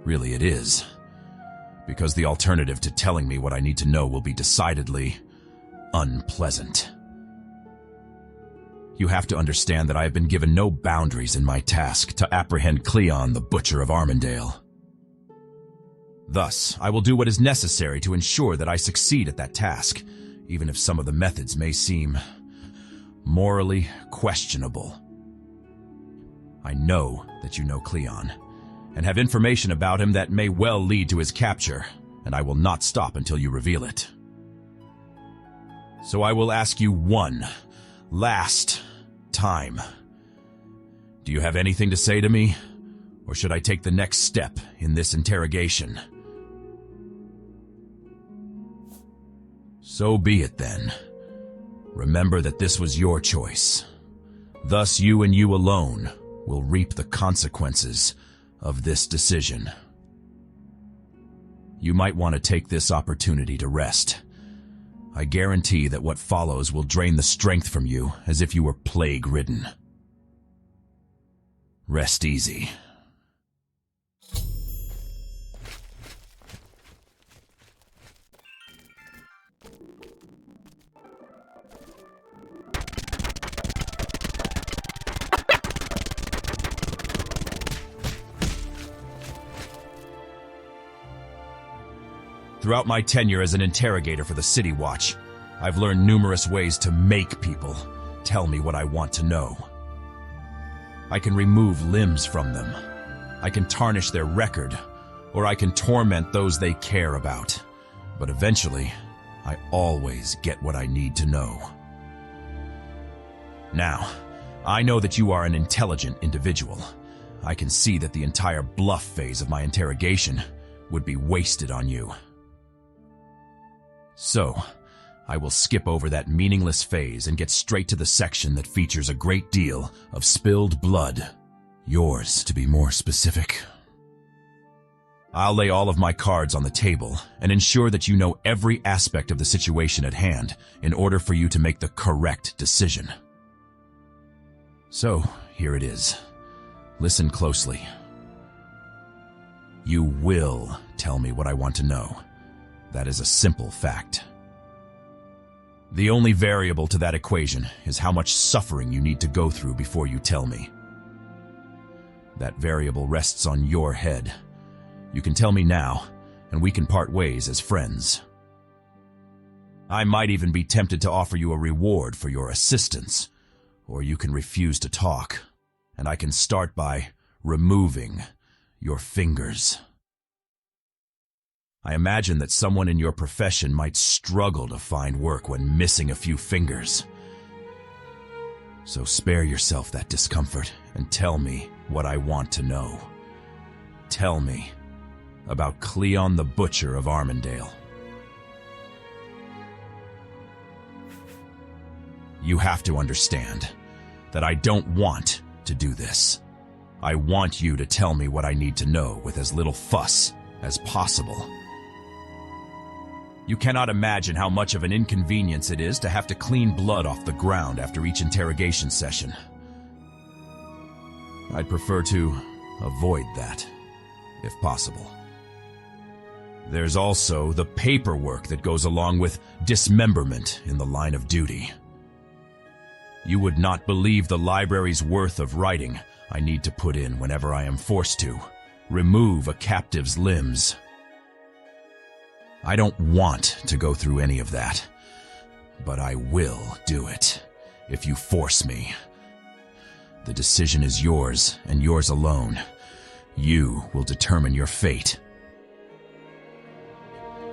[SPEAKER 6] Really, it is. Because the alternative to telling me what I need to know will be decidedly unpleasant. You have to understand that I have been given no boundaries in my task to apprehend Cleon, the Butcher of Armindale. Thus, I will do what is necessary to ensure that I succeed at that task, even if some of the methods may seem morally questionable. I know that you know Cleon, and have information about him that may well lead to his capture, and I will not stop until you reveal it. So I will ask you one last time. Do you have anything to say to me, or should I take the next step in this interrogation? So be it then. Remember that this was your choice. Thus you and you alone will reap the consequences of this decision. You might want to take this opportunity to rest. I guarantee that what follows will drain the strength from you as if you were plague-ridden. Rest easy. Throughout my tenure as an interrogator for the City Watch, I've learned numerous ways to make people tell me what I want to know. I can remove limbs from them. I can tarnish their record, or I can torment those they care about. But eventually, I always get what I need to know. Now, I know that you are an intelligent individual. I can see that the entire bluff phase of my interrogation would be wasted on you. So, I will skip over that meaningless phase and get straight to the section that features a great deal of spilled blood. Yours, to be more specific. I'll lay all of my cards on the table and ensure that you know every aspect of the situation at hand in order for you to make the correct decision. So, here it is. Listen closely. You will tell me what I want to know. That is a simple fact. The only variable to that equation is how much suffering you need to go through before you tell me. That variable rests on your head. You can tell me now, and we can part ways as friends. I might even be tempted to offer you a reward for your assistance, or you can refuse to talk, and I can start by removing your fingers. I imagine that someone in your profession might struggle to find work when missing a few fingers. So spare yourself that discomfort and tell me what I want to know. Tell me about Cleon the Butcher of Armindale. You have to understand that I don't want to do this. I want you to tell me what I need to know with as little fuss as possible. You cannot imagine how much of an inconvenience it is to have to clean blood off the ground after each interrogation session. I'd prefer to avoid that, if possible. There's also the paperwork that goes along with dismemberment in the line of duty. You would not believe the library's worth of writing I need to put in whenever I am forced to remove a captive's limbs. I don't want to go through any of that, but I will do it if you force me. The decision is yours and yours alone. You will determine your fate.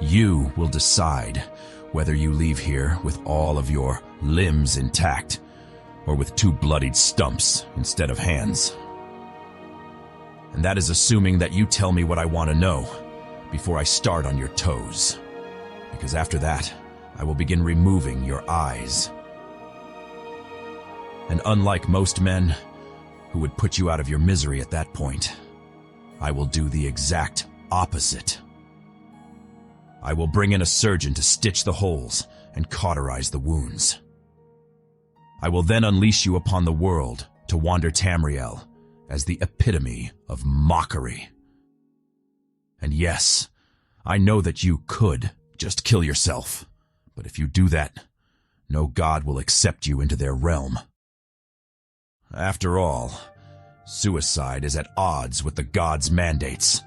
[SPEAKER 6] You will decide whether you leave here with all of your limbs intact or with 2 bloodied stumps instead of hands. And that is assuming that you tell me what I want to know before I start on your toes. Because after that, I will begin removing your eyes. And unlike most men who would put you out of your misery at that point, I will do the exact opposite. I will bring in a surgeon to stitch the holes and cauterize the wounds. I will then unleash you upon the world to wander Tamriel as the epitome of mockery. And yes, I know that you could just kill yourself, but if you do that, no god will accept you into their realm. After all, suicide is at odds with the gods' mandates.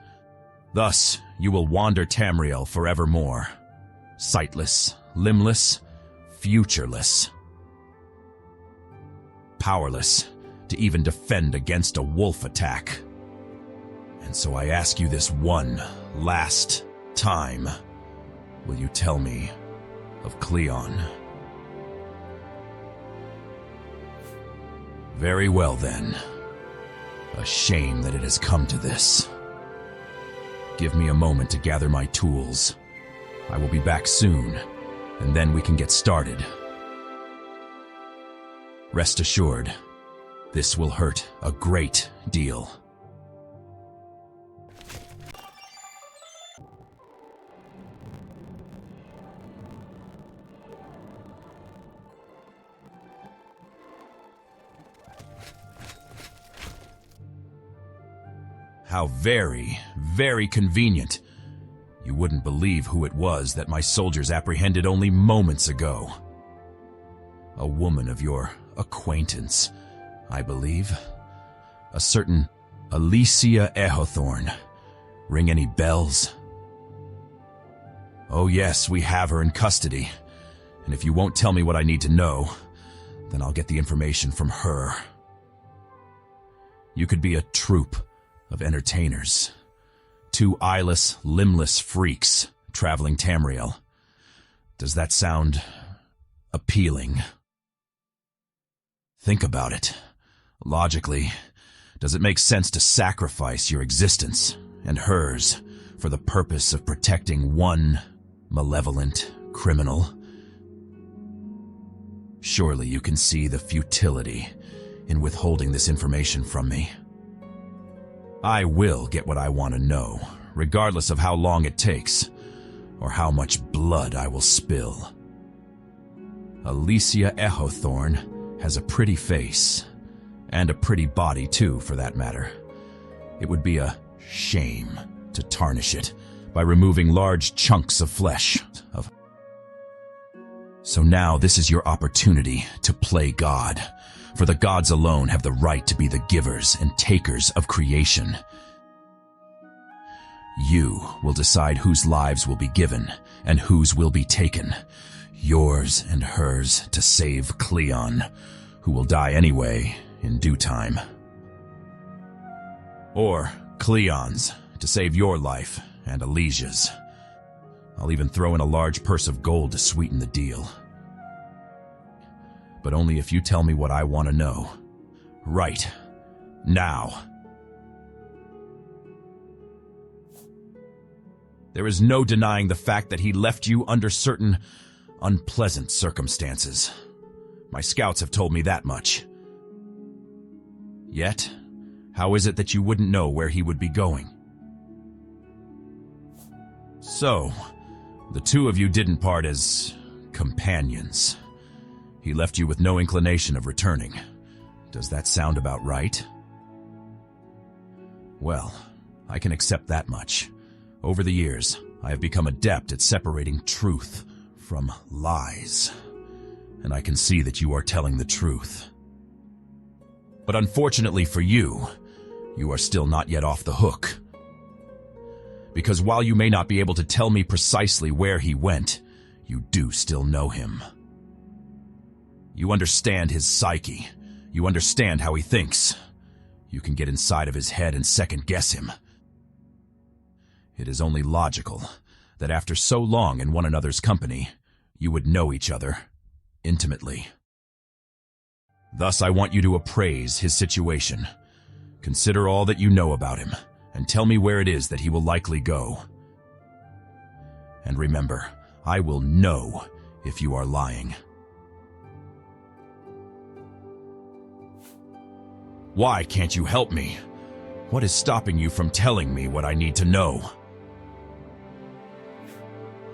[SPEAKER 6] Thus, you will wander Tamriel forevermore, sightless, limbless, futureless. Powerless to even defend against a wolf attack. And so I ask you this one last time. Will you tell me of Cleon? Very well then. A shame that it has come to this. Give me a moment to gather my tools. I will be back soon, and then we can get started. Rest assured, this will hurt a great deal. How very, very convenient. You wouldn't believe who it was that my soldiers apprehended only moments ago. A woman of your acquaintance, I believe. A certain Alicia Ehothorn. Ring any bells? Oh yes, we have her in custody. And if you won't tell me what I need to know, then I'll get the information from her. You could be a troupe of entertainers, 2 eyeless, limbless freaks traveling Tamriel. Does that sound appealing? Think about it. Logically, does it make sense to sacrifice your existence and hers for the purpose of protecting one malevolent criminal? Surely you can see the futility in withholding this information from me. I will get what I want to know, regardless of how long it takes, or how much blood I will spill. Alicia Ehothorn has a pretty face, and a pretty body too, for that matter. It would be a shame to tarnish it by removing large chunks of flesh. So now this is your opportunity to play God, for the gods alone have the right to be the givers and takers of creation. You will decide whose lives will be given and whose will be taken, yours and hers to save Cleon, who will die anyway in due time. Or Cleon's, to save your life and Alicia's. I'll even throw in a large purse of gold to sweeten the deal. But only if you tell me what I want to know. Right now. There is no denying the fact that he left you under certain unpleasant circumstances. My scouts have told me that much. Yet, how is it that you wouldn't know where he would be going? So, the two of you didn't part as companions. He left you with no inclination of returning. Does that sound about right? Well, I can accept that much. Over the years, I have become adept at separating truth from lies. And I can see that you are telling the truth. But unfortunately for you, you are still not yet off the hook. Because while you may not be able to tell me precisely where he went, you do still know him. You understand his psyche. You understand how he thinks. You can get inside of his head and second-guess him. It is only logical that after so long in one another's company, you would know each other intimately. Thus, I want you to appraise his situation. Consider all that you know about him, and tell me where it is that he will likely go. And remember, I will know if you are lying. Why can't you help me? What is stopping you from telling me what I need to know?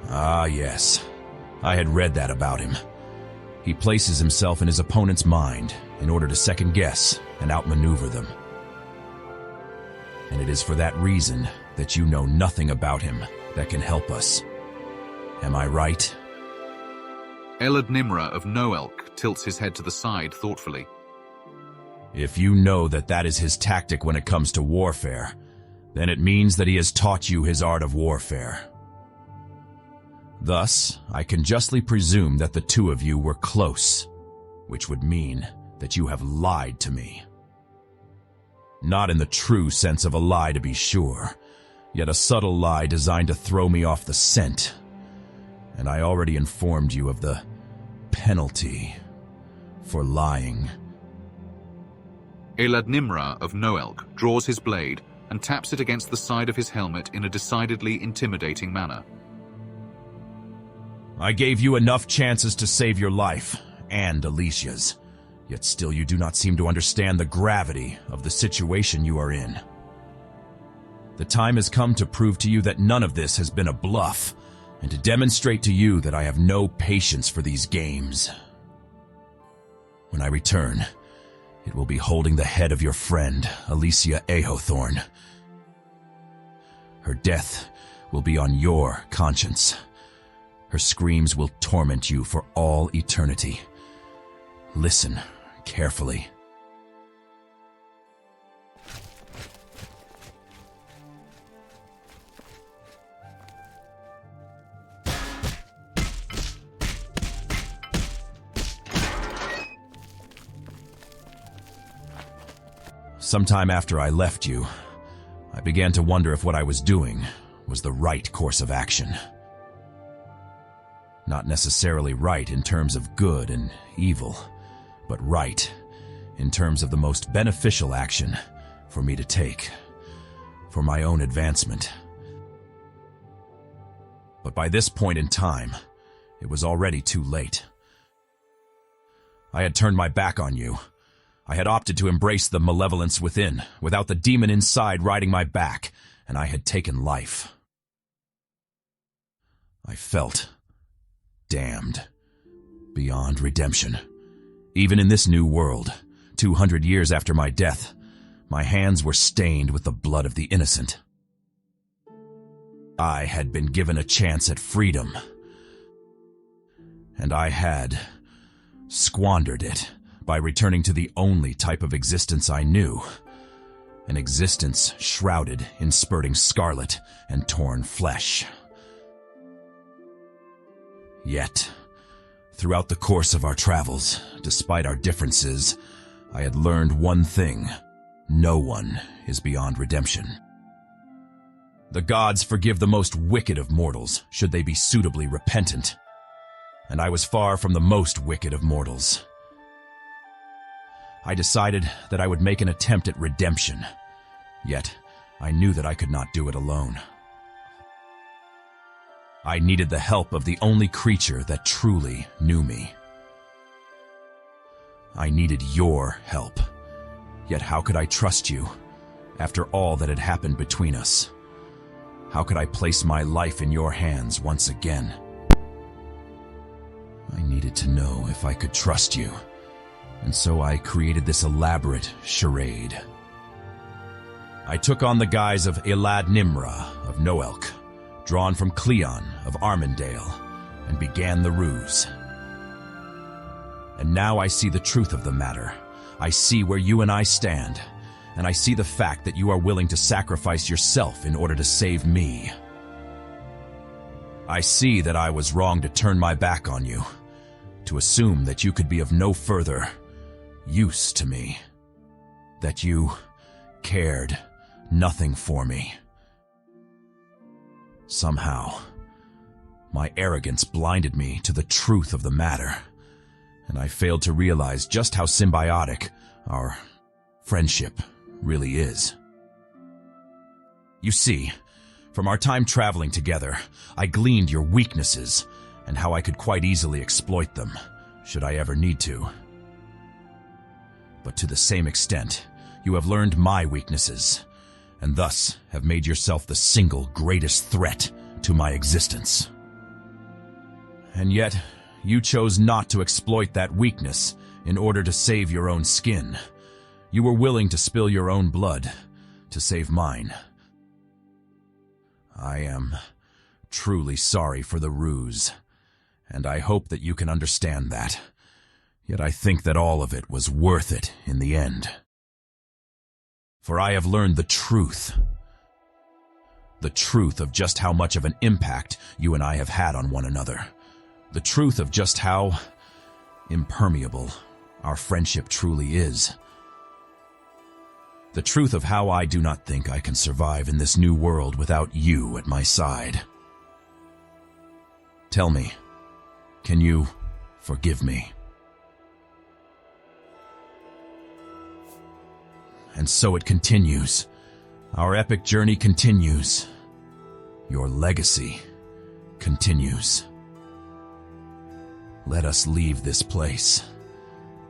[SPEAKER 6] Ah, yes. I had read that about him. He places himself in his opponent's mind in order to second-guess and outmaneuver them. And it is for that reason that you know nothing about him that can help us. Am I right?
[SPEAKER 3] Elad Nimra of Noelk tilts his head to the side thoughtfully.
[SPEAKER 6] If you know that that is his tactic when it comes to warfare, then it means that he has taught you his art of warfare. Thus, I can justly presume that the two of you were close, which would mean that you have lied to me. Not in the true sense of a lie, to be sure, yet a subtle lie designed to throw me off the scent. And I already informed you of the penalty for lying.
[SPEAKER 3] Elad Nimra of Noelk draws his blade and taps it against the side of his helmet in a decidedly intimidating manner.
[SPEAKER 6] I gave you enough chances to save your life, and Alicia's, yet still you do not seem to understand the gravity of the situation you are in. The time has come to prove to you that none of this has been a bluff, and to demonstrate to you that I have no patience for these games. When I return, it will be holding the head of your friend, Alicia Ehothorn. Her death will be on your conscience. Her screams will torment you for all eternity. Listen carefully. Sometime after I left you, I began to wonder if what I was doing was the right course of action. Not necessarily right in terms of good and evil, but right in terms of the most beneficial action for me to take, for my own advancement. But by this point in time, it was already too late. I had turned my back on you. I had opted to embrace the malevolence within, without the demon inside riding my back, and I had taken life. I felt damned beyond redemption. Even in this new world, 200 years after my death, my hands were stained with the blood of the innocent. I had been given a chance at freedom, and I had squandered it by returning to the only type of existence I knew, an existence shrouded in spurting scarlet and torn flesh. Yet, throughout the course of our travels, despite our differences, I had learned one thing: no one is beyond redemption. The gods forgive the most wicked of mortals, should they be suitably repentant. And I was far from the most wicked of mortals. I decided that I would make an attempt at redemption, yet I knew that I could not do it alone. I needed the help of the only creature that truly knew me. I needed your help. Yet how could I trust you, after all that had happened between us? How could I place my life in your hands once again? I needed to know if I could trust you, and so I created this elaborate charade. I took on the guise of Elad Nimra of Noelk, drawn from Cleon of Armindale, and began the ruse. And now I see the truth of the matter. I see where you and I stand, and I see the fact that you are willing to sacrifice yourself in order to save me. I see that I was wrong to turn my back on you, to assume that you could be of no further use to me, that you cared nothing for me. Somehow, my arrogance blinded me to the truth of the matter, and I failed to realize just how symbiotic our friendship really is. You see, from our time traveling together, I gleaned your weaknesses and how I could quite easily exploit them, should I ever need to. But to the same extent, you have learned my weaknesses, and thus have made yourself the single greatest threat to my existence. And yet, you chose not to exploit that weakness in order to save your own skin. You were willing to spill your own blood to save mine. I am truly sorry for the ruse, and I hope that you can understand that. Yet I think that all of it was worth it in the end. For I have learned the truth of just how much of an impact you and I have had on one another. The truth of just how impermeable our friendship truly is. The truth of how I do not think I can survive in this new world without you at my side. Tell me, can you forgive me? And so it continues. Our epic journey continues. Your legacy continues. Let us leave this place.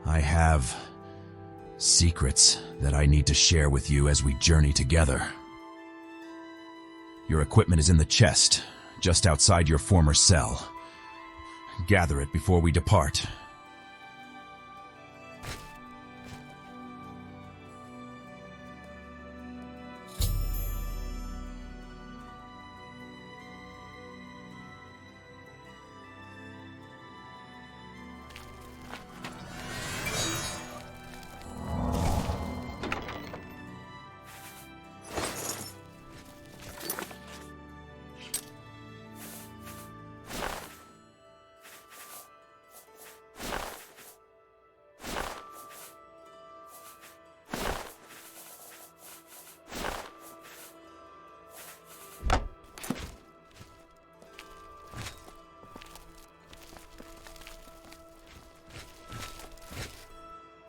[SPEAKER 6] I have secrets that I need to share with you as we journey together. Your equipment is in the chest, just outside your former cell. Gather it before we depart.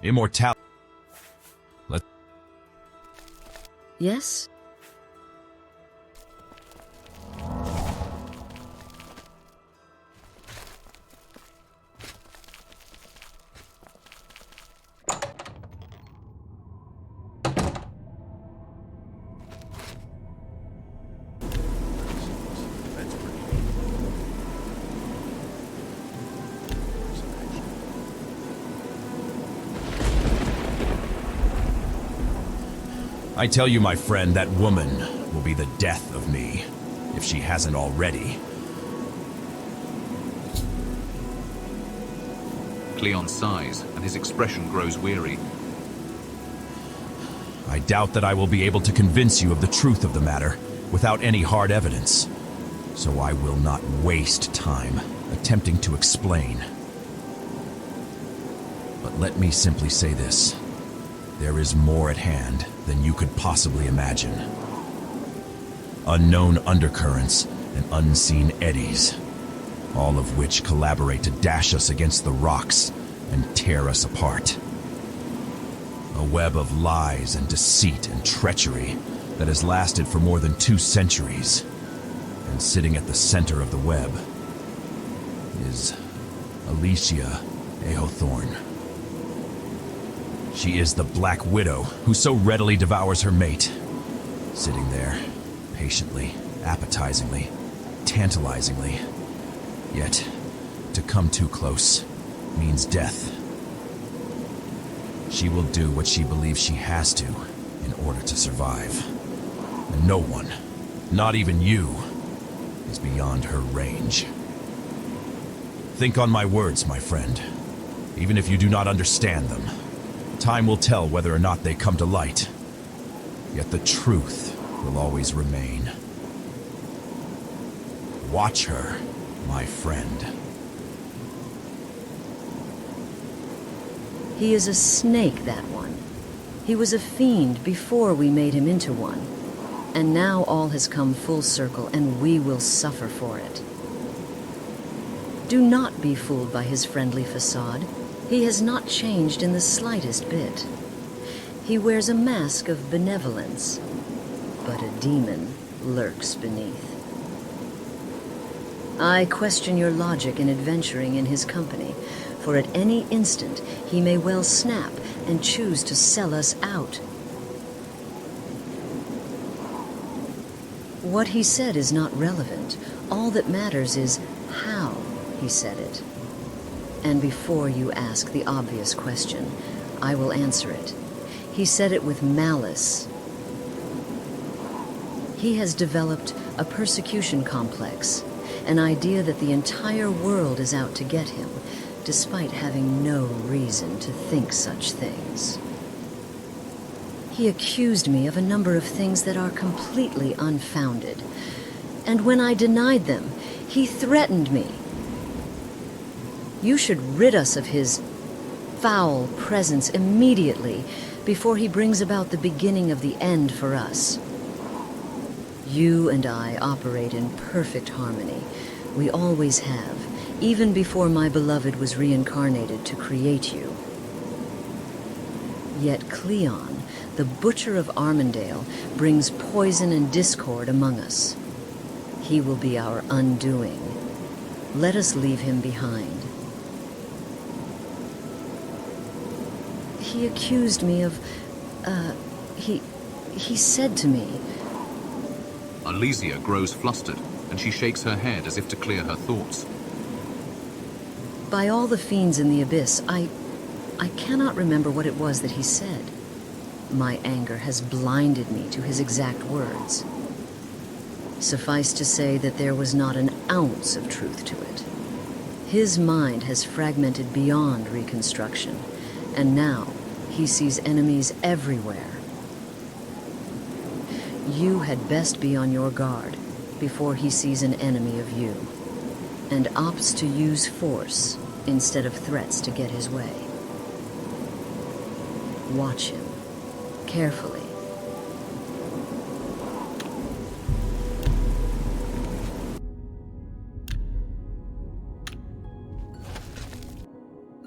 [SPEAKER 6] Immortality.
[SPEAKER 9] Yes?
[SPEAKER 6] I tell you, my friend, that woman will be the death of me, if she hasn't already.
[SPEAKER 3] Cleon sighs, and his expression grows weary.
[SPEAKER 6] I doubt that I will be able to convince you of the truth of the matter without any hard evidence. So I will not waste time attempting to explain. But let me simply say this. There is more at hand than you could possibly imagine. Unknown undercurrents and unseen eddies, all of which collaborate to dash us against the rocks and tear us apart. A web of lies and deceit and treachery that has lasted for more than 2 centuries. And sitting at the center of the web is Alicia Eothorn. She is the Black Widow who so readily devours her mate. Sitting there, patiently, appetizingly, tantalizingly. Yet, to come too close means death. She will do what she believes she has to in order to survive. And no one, not even you, is beyond her range. Think on my words, my friend. Even if you do not understand them, time will tell whether or not they come to light. Yet the truth will always remain. Watch her, my friend.
[SPEAKER 9] He is a snake, that one. He was a fiend before we made him into one. And now all has come full circle, and we will suffer for it. Do not be fooled by his friendly facade. He has not changed in the slightest bit. He wears a mask of benevolence, but a demon lurks beneath. I question your logic in adventuring in his company, for at any instant he may well snap and choose to sell us out. What he said is not relevant. All that matters is how he said it. And before you ask the obvious question, I will answer it. He said it with malice. He has developed a persecution complex, an idea that the entire world is out to get him, despite having no reason to think such things. He accused me of a number of things that are completely unfounded, and when I denied them, he threatened me. You should rid us of his foul presence immediately before he brings about the beginning of the end for us. You and I operate in perfect harmony. We always have, even before my beloved was reincarnated to create you. Yet Cleon, the Butcher of Armindale, brings poison and discord among us. He will be our undoing. Let us leave him behind. He accused me of, he said to me...
[SPEAKER 3] Alicia grows flustered, and she shakes her head as if to clear her thoughts.
[SPEAKER 9] By all the fiends in the abyss, I cannot remember what it was that he said. My anger has blinded me to his exact words. Suffice to say that there was not an ounce of truth to it. His mind has fragmented beyond reconstruction, and now he sees enemies everywhere. You had best be on your guard before he sees an enemy of you, and opts to use force instead of threats to get his way. Watch him carefully.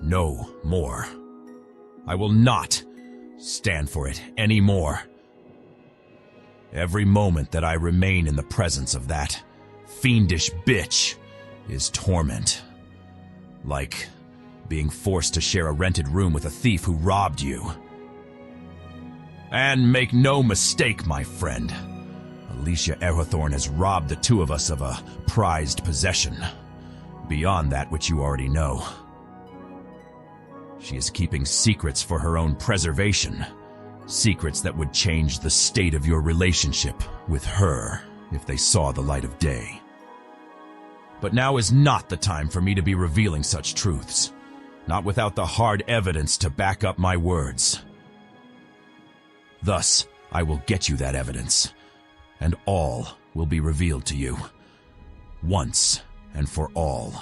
[SPEAKER 6] No more. I will not stand for it anymore. Every moment that I remain in the presence of that fiendish bitch is torment. Like being forced to share a rented room with a thief who robbed you. And make no mistake, my friend, Alicia Earththorn has robbed the two of us of a prized possession, beyond that which you already know. She is keeping secrets for her own preservation, secrets that would change the state of your relationship with her if they saw the light of day. But now is not the time for me to be revealing such truths, not without the hard evidence to back up my words. Thus, I will get you that evidence, and all will be revealed to you, once and for all.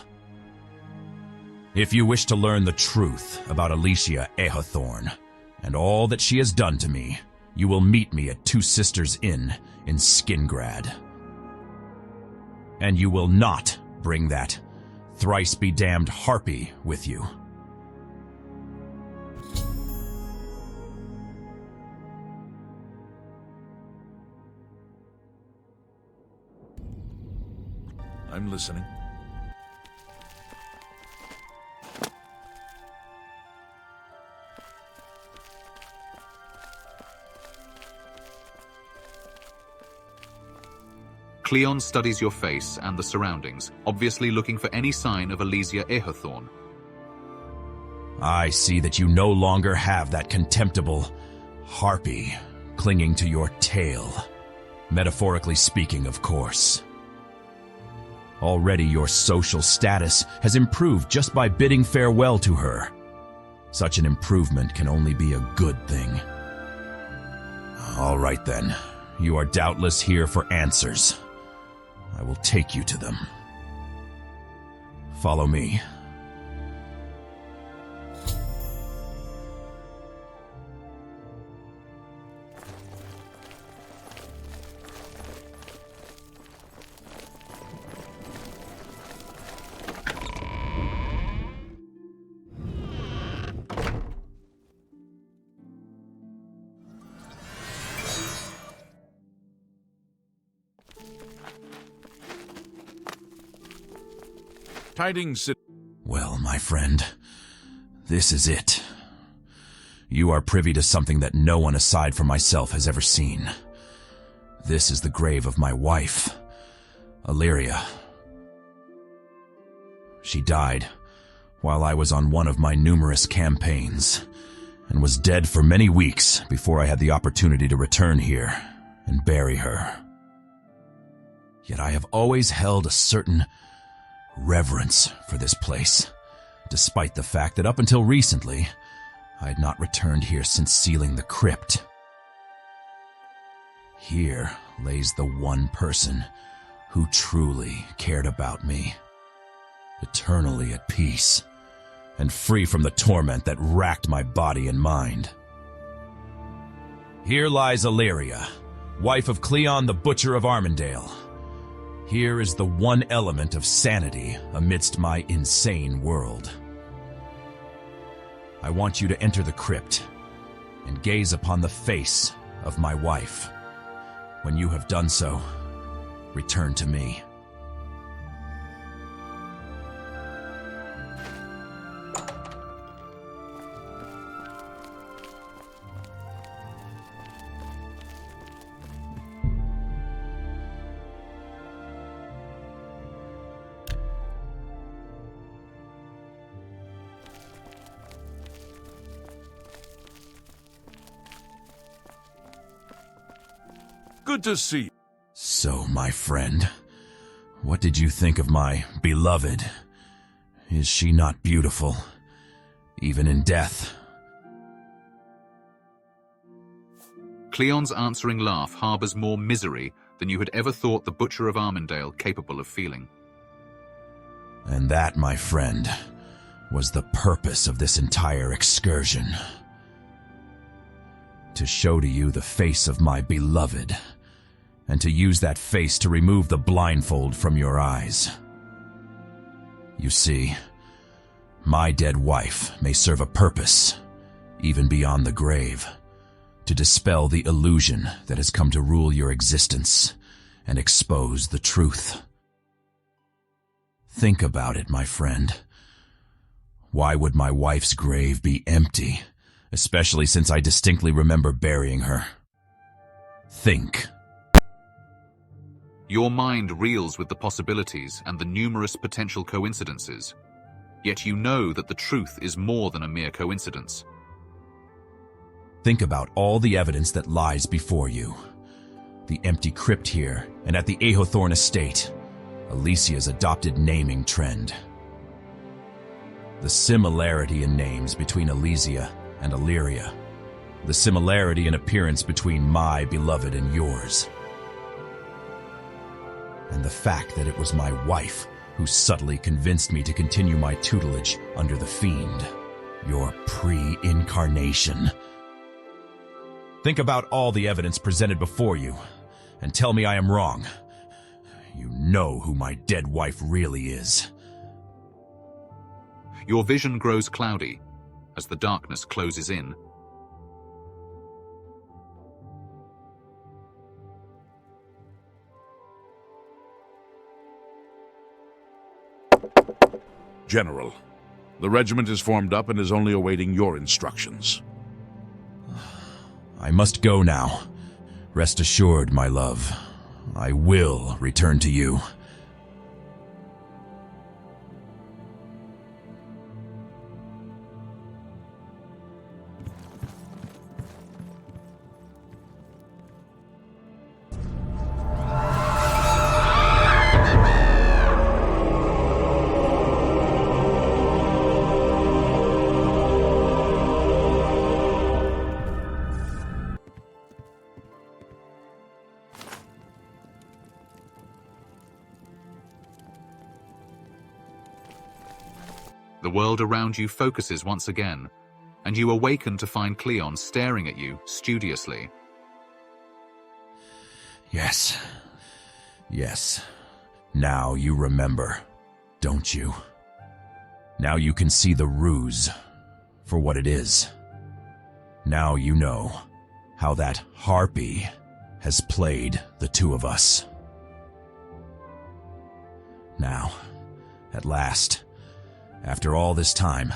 [SPEAKER 6] If you wish to learn the truth about Alicia Earththorn and all that she has done to me, you will meet me at Two Sisters Inn in Skingrad. And you will not bring that thrice-be-damned harpy with you.
[SPEAKER 1] I'm listening.
[SPEAKER 3] Cleon studies your face and the surroundings, obviously looking for any sign of Alicia Earththorn.
[SPEAKER 6] I see that you no longer have that contemptible harpy clinging to your tail. Metaphorically speaking, of course. Already your social status has improved just by bidding farewell to her. Such an improvement can only be a good thing. All right then, you are doubtless here for answers. I will take you to them. Follow me.
[SPEAKER 1] Tidings.
[SPEAKER 6] Well, my friend, this is it. You are privy to something that no one aside from myself has ever seen. This is the grave of my wife, Illyria. She died while I was on one of my numerous campaigns, and was dead for many weeks before I had the opportunity to return here and bury her. Yet I have always held a certain reverence for this place, despite the fact that up until recently, I had not returned here since sealing the crypt. Here lays the one person who truly cared about me, eternally at peace, and free from the torment that racked my body and mind. Here lies Illyria, wife of Cleon the Butcher of Armindale. Here is the one element of sanity amidst my insane world. I want you to enter the crypt and gaze upon the face of my wife. When you have done so, return to me.
[SPEAKER 1] Good to see you.
[SPEAKER 6] So, my friend, what did you think of my beloved? Is she not beautiful, even in death?
[SPEAKER 3] Cleon's answering laugh harbors more misery than you had ever thought the Butcher of Armindale capable of feeling.
[SPEAKER 6] And that, my friend, was the purpose of this entire excursion. To show to you the face of my beloved, and to use that face to remove the blindfold from your eyes. You see, my dead wife may serve a purpose, even beyond the grave, to dispel the illusion that has come to rule your existence and expose the truth. Think about it, my friend. Why would my wife's grave be empty, especially since I distinctly remember burying her? Think.
[SPEAKER 3] Your mind reels with the possibilities and the numerous potential coincidences, yet you know that the truth is more than a mere coincidence.
[SPEAKER 6] Think about all the evidence that lies before you. The empty crypt here, and at the Ahawthorne estate, Alicia's adopted naming trend. The similarity in names between Elysia and Illyria. The similarity in appearance between my beloved and yours. And the fact that it was my wife who subtly convinced me to continue my tutelage under the Fiend, your pre-incarnation. Think about all the evidence presented before you, and tell me I am wrong. You know who my dead wife really is.
[SPEAKER 3] Your vision grows cloudy as the darkness closes in.
[SPEAKER 1] General, the regiment is formed up and is only awaiting your instructions.
[SPEAKER 6] I must go now. Rest assured, my love, I will return to you.
[SPEAKER 3] The world around you focuses once again, and you awaken to find Cleon staring at you studiously.
[SPEAKER 6] Yes. Yes. Now you remember, don't you? Now you can see the ruse for what it is. Now you know how that harpy has played the two of us. Now, at last, after all this time,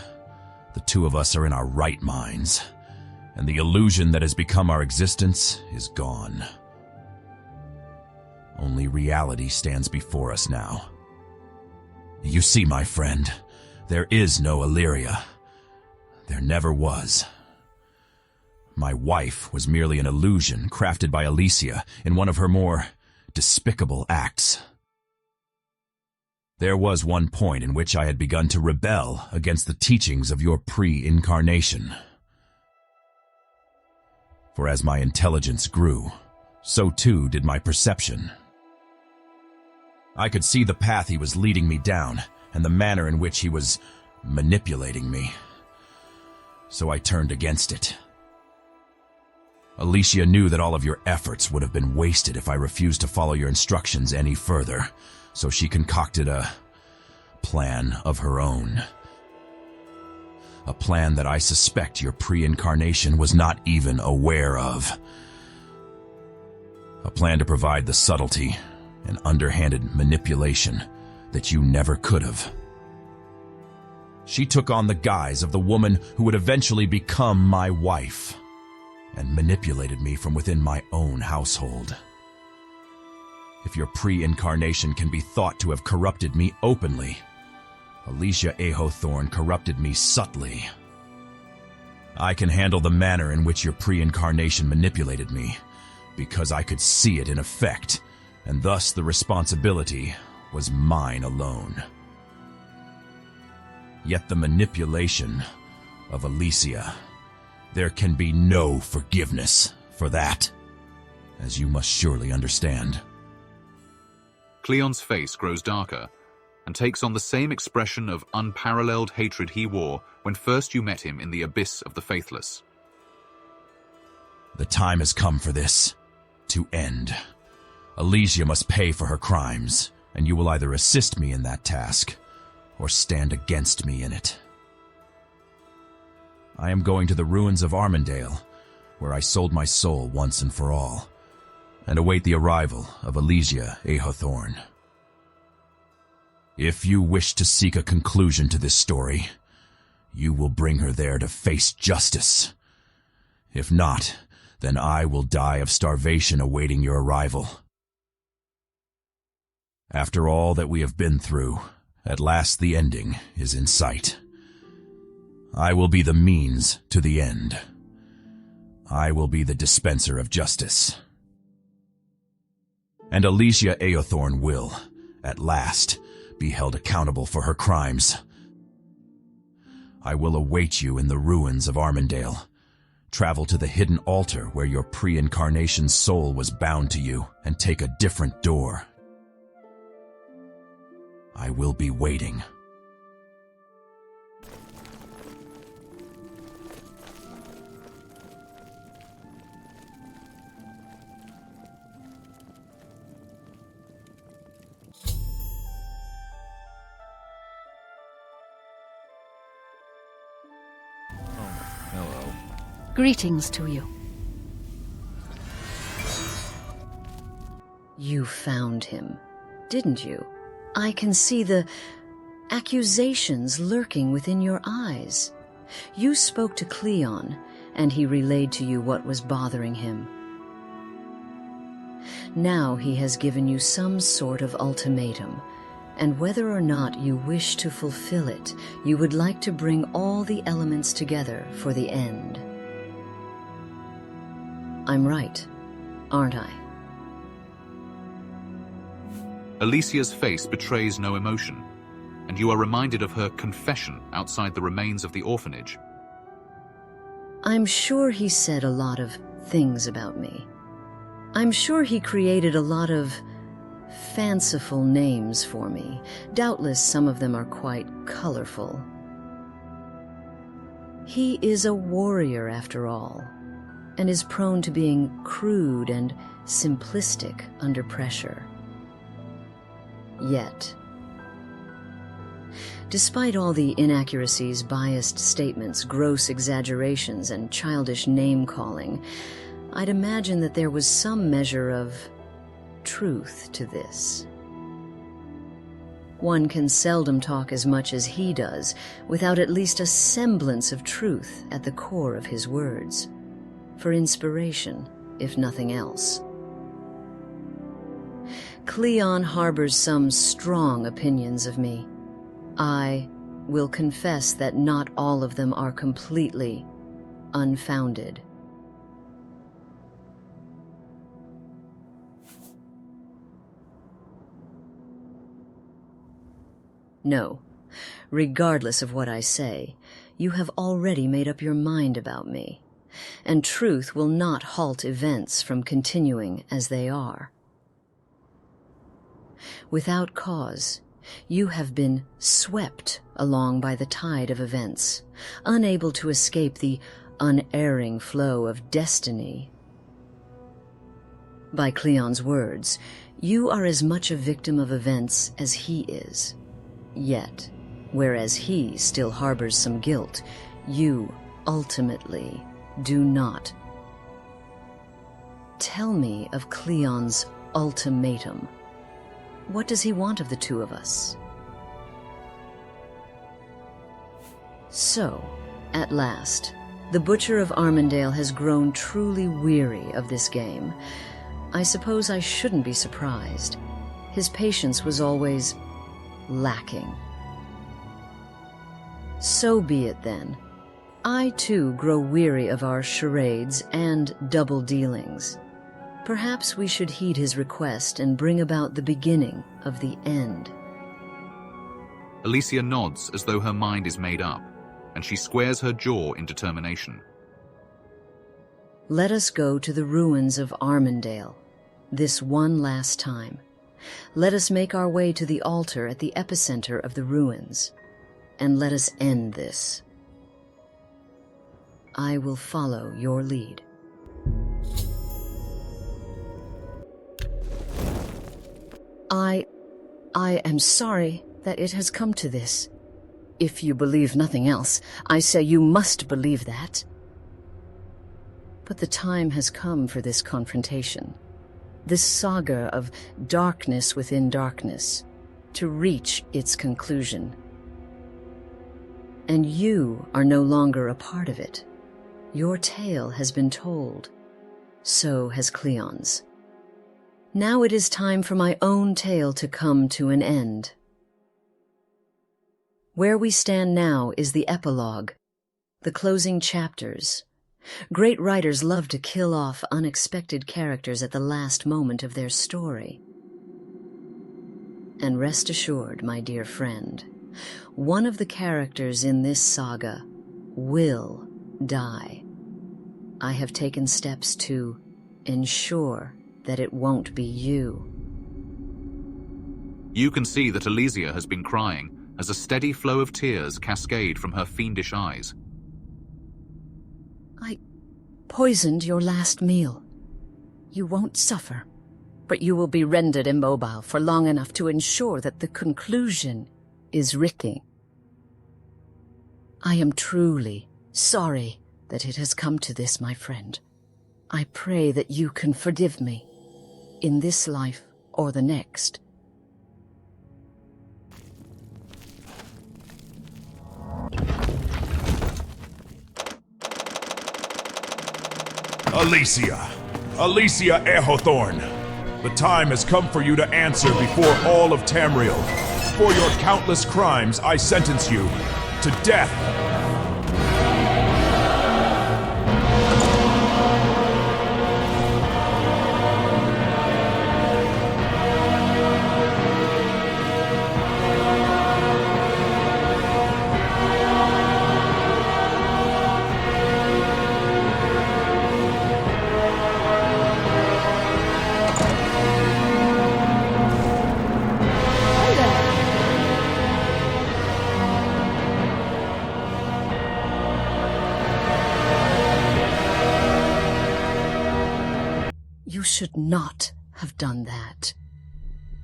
[SPEAKER 6] the two of us are in our right minds, and the illusion that has become our existence is gone. Only reality stands before us now. You see, my friend, there is no Illyria. There never was. My wife was merely an illusion crafted by Elysia in one of her more despicable acts. There was one point in which I had begun to rebel against the teachings of your pre-incarnation. For as my intelligence grew, so too did my perception. I could see the path he was leading me down, and the manner in which he was manipulating me. So I turned against it. Elysia knew that all of your efforts would have been wasted if I refused to follow your instructions any further, so she concocted a plan of her own. A plan that I suspect your pre-incarnation was not even aware of. A plan to provide the subtlety and underhanded manipulation that you never could have. She took on the guise of the woman who would eventually become my wife, and manipulated me from within my own household. If your pre-incarnation can be thought to have corrupted me openly, Elysia Ahawthorne corrupted me subtly. I can handle the manner in which your pre-incarnation manipulated me, because I could see it in effect, and thus the responsibility was mine alone. Yet the manipulation of Elysia, there can be no forgiveness for that, as you must surely understand.
[SPEAKER 3] Cleon's face grows darker and takes on the same expression of unparalleled hatred he wore when first you met him in the abyss of the faithless.
[SPEAKER 6] The time has come for this to end. Elysia must pay for her crimes, and you will either assist me in that task or stand against me in it. I am going to the ruins of Armindale, where I sold my soul once and for all, and await the arrival of Elysia AI. If you wish to seek a conclusion to this story, you will bring her there to face justice. If not, then I will die of starvation awaiting your arrival. After all that we have been through, at last the ending is in sight. I will be the means to the end. I will be the dispenser of justice. And Elysia AI will, at last, be held accountable for her crimes. I will await you in the ruins of Armindale. Travel to the hidden altar where your pre-incarnation soul was bound to you, and take a different door. I will be waiting.
[SPEAKER 4] Hello.
[SPEAKER 7] Greetings to you.
[SPEAKER 9] You found him, didn't you? I can see the accusations lurking within your eyes. You spoke to Cleon, and he relayed to you what was bothering him. Now he has given you some sort of ultimatum, and whether or not you wish to fulfill it, you would like to bring all the elements together for the end. I'm right, aren't I?
[SPEAKER 3] Elysia's face betrays no emotion, and you are reminded of her confession outside the remains of the orphanage.
[SPEAKER 9] I'm sure he said a lot of things about me. I'm sure he created a lot of fanciful names for me. Doubtless some of them are quite colorful. He is a warrior after all, and is prone to being crude and simplistic under pressure. Yet, despite all the inaccuracies, biased statements, gross exaggerations, and childish name-calling, I'd imagine that there was some measure of truth to this. One can seldom talk as much as he does without at least a semblance of truth at the core of his words, for inspiration, if nothing else. Cleon harbors some strong opinions of me. I will confess that not all of them are completely unfounded. No, regardless of what I say, you have already made up your mind about me, and truth will not halt events from continuing as they are. Without cause, you have been swept along by the tide of events, unable to escape the unerring flow of destiny. By Cleon's words, you are as much a victim of events as he is. Yet, whereas he still harbors some guilt, you ultimately do not. Tell me of Cleon's ultimatum. What does he want of the two of us? So, at last, the Butcher of Armindale has grown truly weary of this game. I suppose I shouldn't be surprised. His patience was always lacking. So be it then. I too grow weary of our charades and double dealings. Perhaps we should heed his request and bring about the beginning of the end.
[SPEAKER 3] Elysia nods as though her mind is made up, and she squares her jaw in determination.
[SPEAKER 9] Let us go to the ruins of Armindale, this one last time. Let us make our way to the altar at the epicenter of the ruins, and let us end this. I will follow your lead. I am sorry that it has come to this. If you believe nothing else, I say you must believe that. But the time has come for this confrontation. This saga of darkness within darkness, to reach its conclusion. And you are no longer a part of it. Your tale has been told. So has Cleon's. Now it is time for my own tale to come to an end. Where we stand now is the epilogue, the closing chapters. Great writers love to kill off unexpected characters at the last moment of their story. And rest assured, my dear friend, one of the characters in this saga will die. I have taken steps to ensure that it won't be you.
[SPEAKER 3] You can see that Elysia has been crying as a steady flow of tears cascade from her fiendish eyes.
[SPEAKER 9] I poisoned your last meal. You won't suffer, but you will be rendered immobile for long enough to ensure that the conclusion is written. I am truly sorry that it has come to this, my friend. I pray that you can forgive me, in this life or the next.
[SPEAKER 6] Elysia Ehethorn, the time has come for you to answer before all of Tamriel. For your countless crimes, I sentence you to death.
[SPEAKER 9] You should not have done that.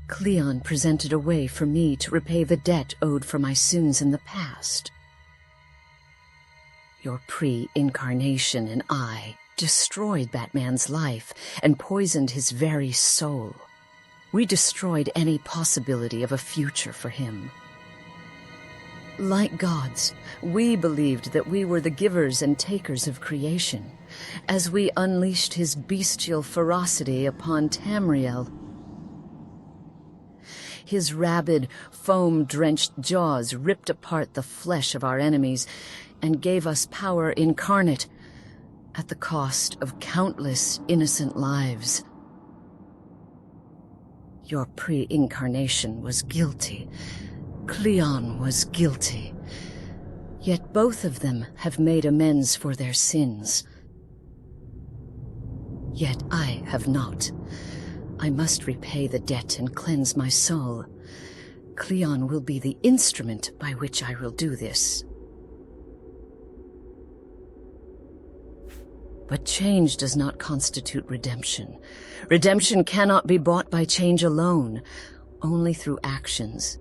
[SPEAKER 9] Cleon presented a way for me to repay the debt owed for my sins in the past. Your pre-incarnation and I destroyed that man's life and poisoned his very soul. We destroyed any possibility of a future for him. Like gods, we believed that we were the givers and takers of creation, as we unleashed his bestial ferocity upon Tamriel. His rabid, foam-drenched jaws ripped apart the flesh of our enemies and gave us power incarnate at the cost of countless innocent lives. Your pre-incarnation was guilty. Cleon was guilty. Yet both of them have made amends for their sins. Yet I have not. I must repay the debt and cleanse my soul. Cleon will be the instrument by which I will do this. But change does not constitute redemption. Redemption cannot be bought by change alone, only through actions.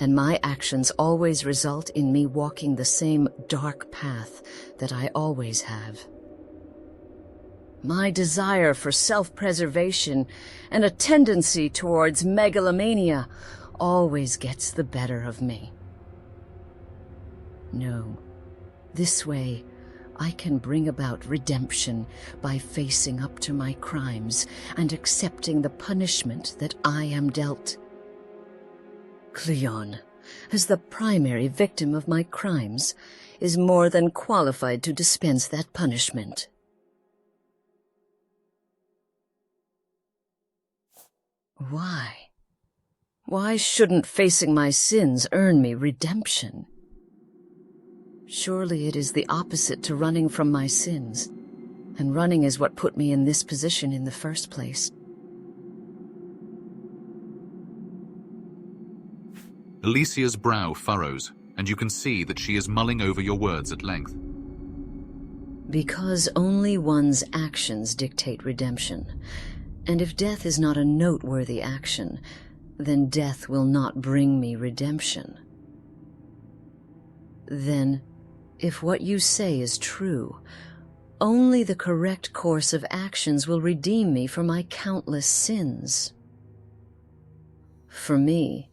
[SPEAKER 9] And my actions always result in me walking the same dark path that I always have. My desire for self-preservation and a tendency towards megalomania always gets the better of me. No, this way I can bring about redemption by facing up to my crimes and accepting the punishment that I am dealt. Cleon, as the primary victim of my crimes, is more than qualified to dispense that punishment. Why? Why shouldn't facing my sins earn me redemption? Surely it is the opposite to running from my sins, and running is what put me in this position in the first place.
[SPEAKER 3] Elysia's brow furrows, and you can see that she is mulling over your words at length.
[SPEAKER 9] Because only one's actions dictate redemption, and if death is not a noteworthy action, then death will not bring me redemption. Then, if what you say is true, only the correct course of actions will redeem me for my countless sins. For me,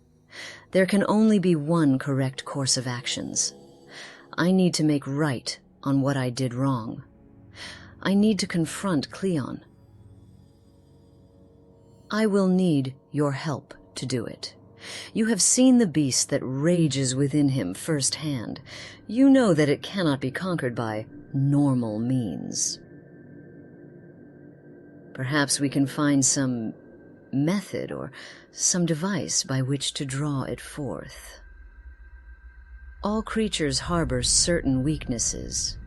[SPEAKER 9] there can only be one correct course of actions. I need to make right on what I did wrong. I need to confront Cleon. I will need your help to do it. You have seen the beast that rages within him firsthand. You know that it cannot be conquered by normal means. Perhaps we can find some method or some device by which to draw it forth. All creatures harbor certain weaknesses,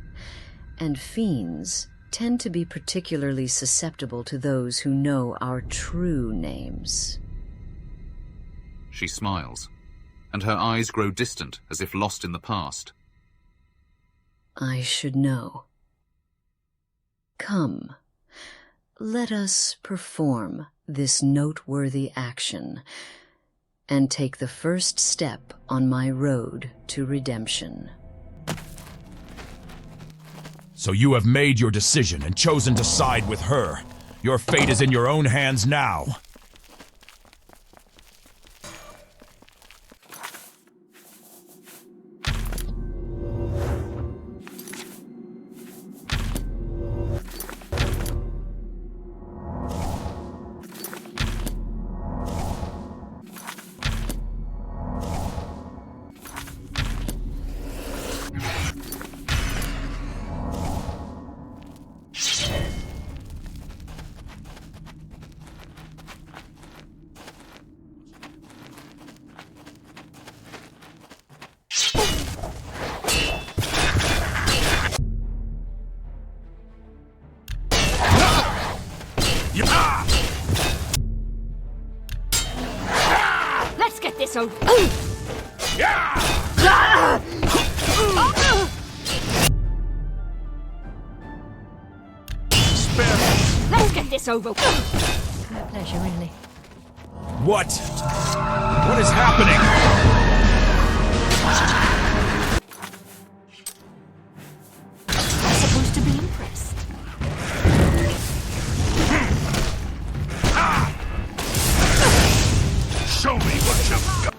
[SPEAKER 9] and fiends tend to be particularly susceptible to those who know our true names.
[SPEAKER 3] She smiles, and her eyes grow distant as if lost in the past.
[SPEAKER 9] I should know. Come, let us perform this noteworthy action and take the first step on my road to redemption.
[SPEAKER 6] So you have made your decision and chosen to side with her. Your fate is in your own hands now.
[SPEAKER 8] Let's get this over. Let's get this over.
[SPEAKER 7] My pleasure, really.
[SPEAKER 6] What? What is happening?
[SPEAKER 8] I'm supposed to be impressed.
[SPEAKER 1] Show me what you've got.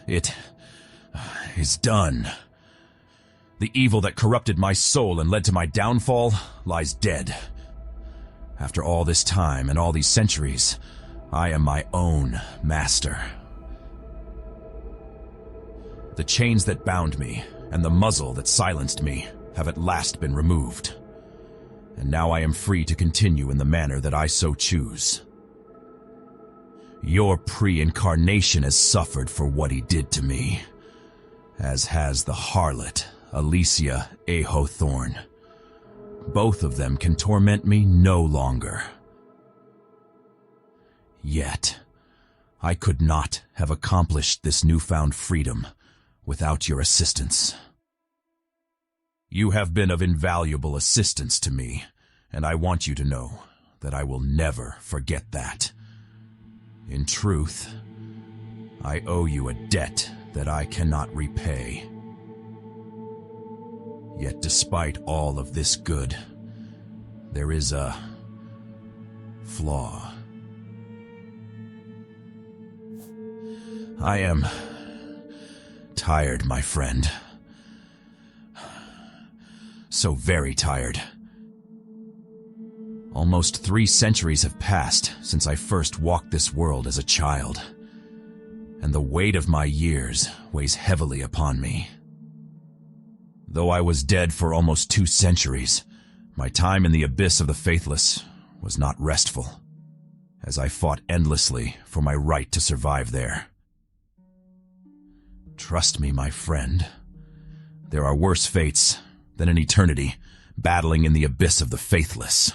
[SPEAKER 6] It is done. The evil that corrupted my soul and led to my downfall lies dead. After all this time and all these centuries, I am my own master. The chains that bound me and the muzzle that silenced me have at last been removed. And now I am free to continue in the manner that I so choose. Your pre-incarnation has suffered for what he did to me, as has the harlot, Alicia Ahothorn. Both of them can torment me no longer. Yet, I could not have accomplished this newfound freedom without your assistance. You have been of invaluable assistance to me, and I want you to know that I will never forget that. In truth, I owe you a debt that I cannot repay. Yet despite all of this good, there is a flaw. I am tired, my friend. So very tired. Almost 3 centuries have passed since I first walked this world as a child, and the weight of my years weighs heavily upon me. Though I was dead for almost 2 centuries, My time in the abyss of the faithless was not restful, as I fought endlessly for my right to survive there. Trust me, my friend, there are worse fates than an eternity battling in the abyss of the faithless,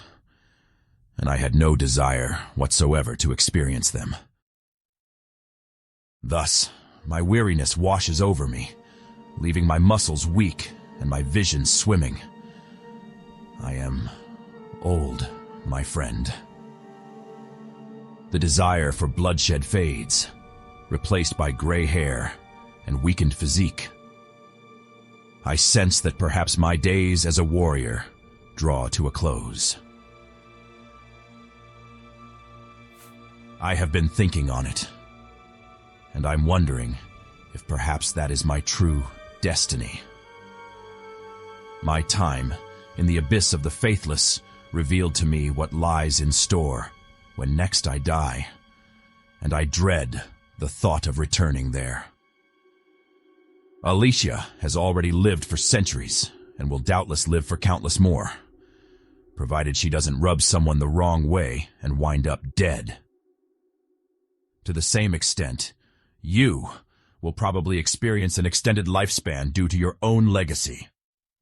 [SPEAKER 6] and I had no desire whatsoever to experience them. Thus, my weariness washes over me, leaving my muscles weak and my vision swimming. I am old, my friend. The desire for bloodshed fades, replaced by gray hair and weakened physique. I sense that perhaps my days as a warrior draw to a close. I have been thinking on it, and I'm wondering if perhaps that is my true destiny. My time in the abyss of the faithless revealed to me what lies in store when next I die, and I dread the thought of returning there. Alicia has already lived for centuries and will doubtless live for countless more, provided she doesn't rub someone the wrong way and wind up dead. To the same extent, you will probably experience an extended lifespan due to your own legacy,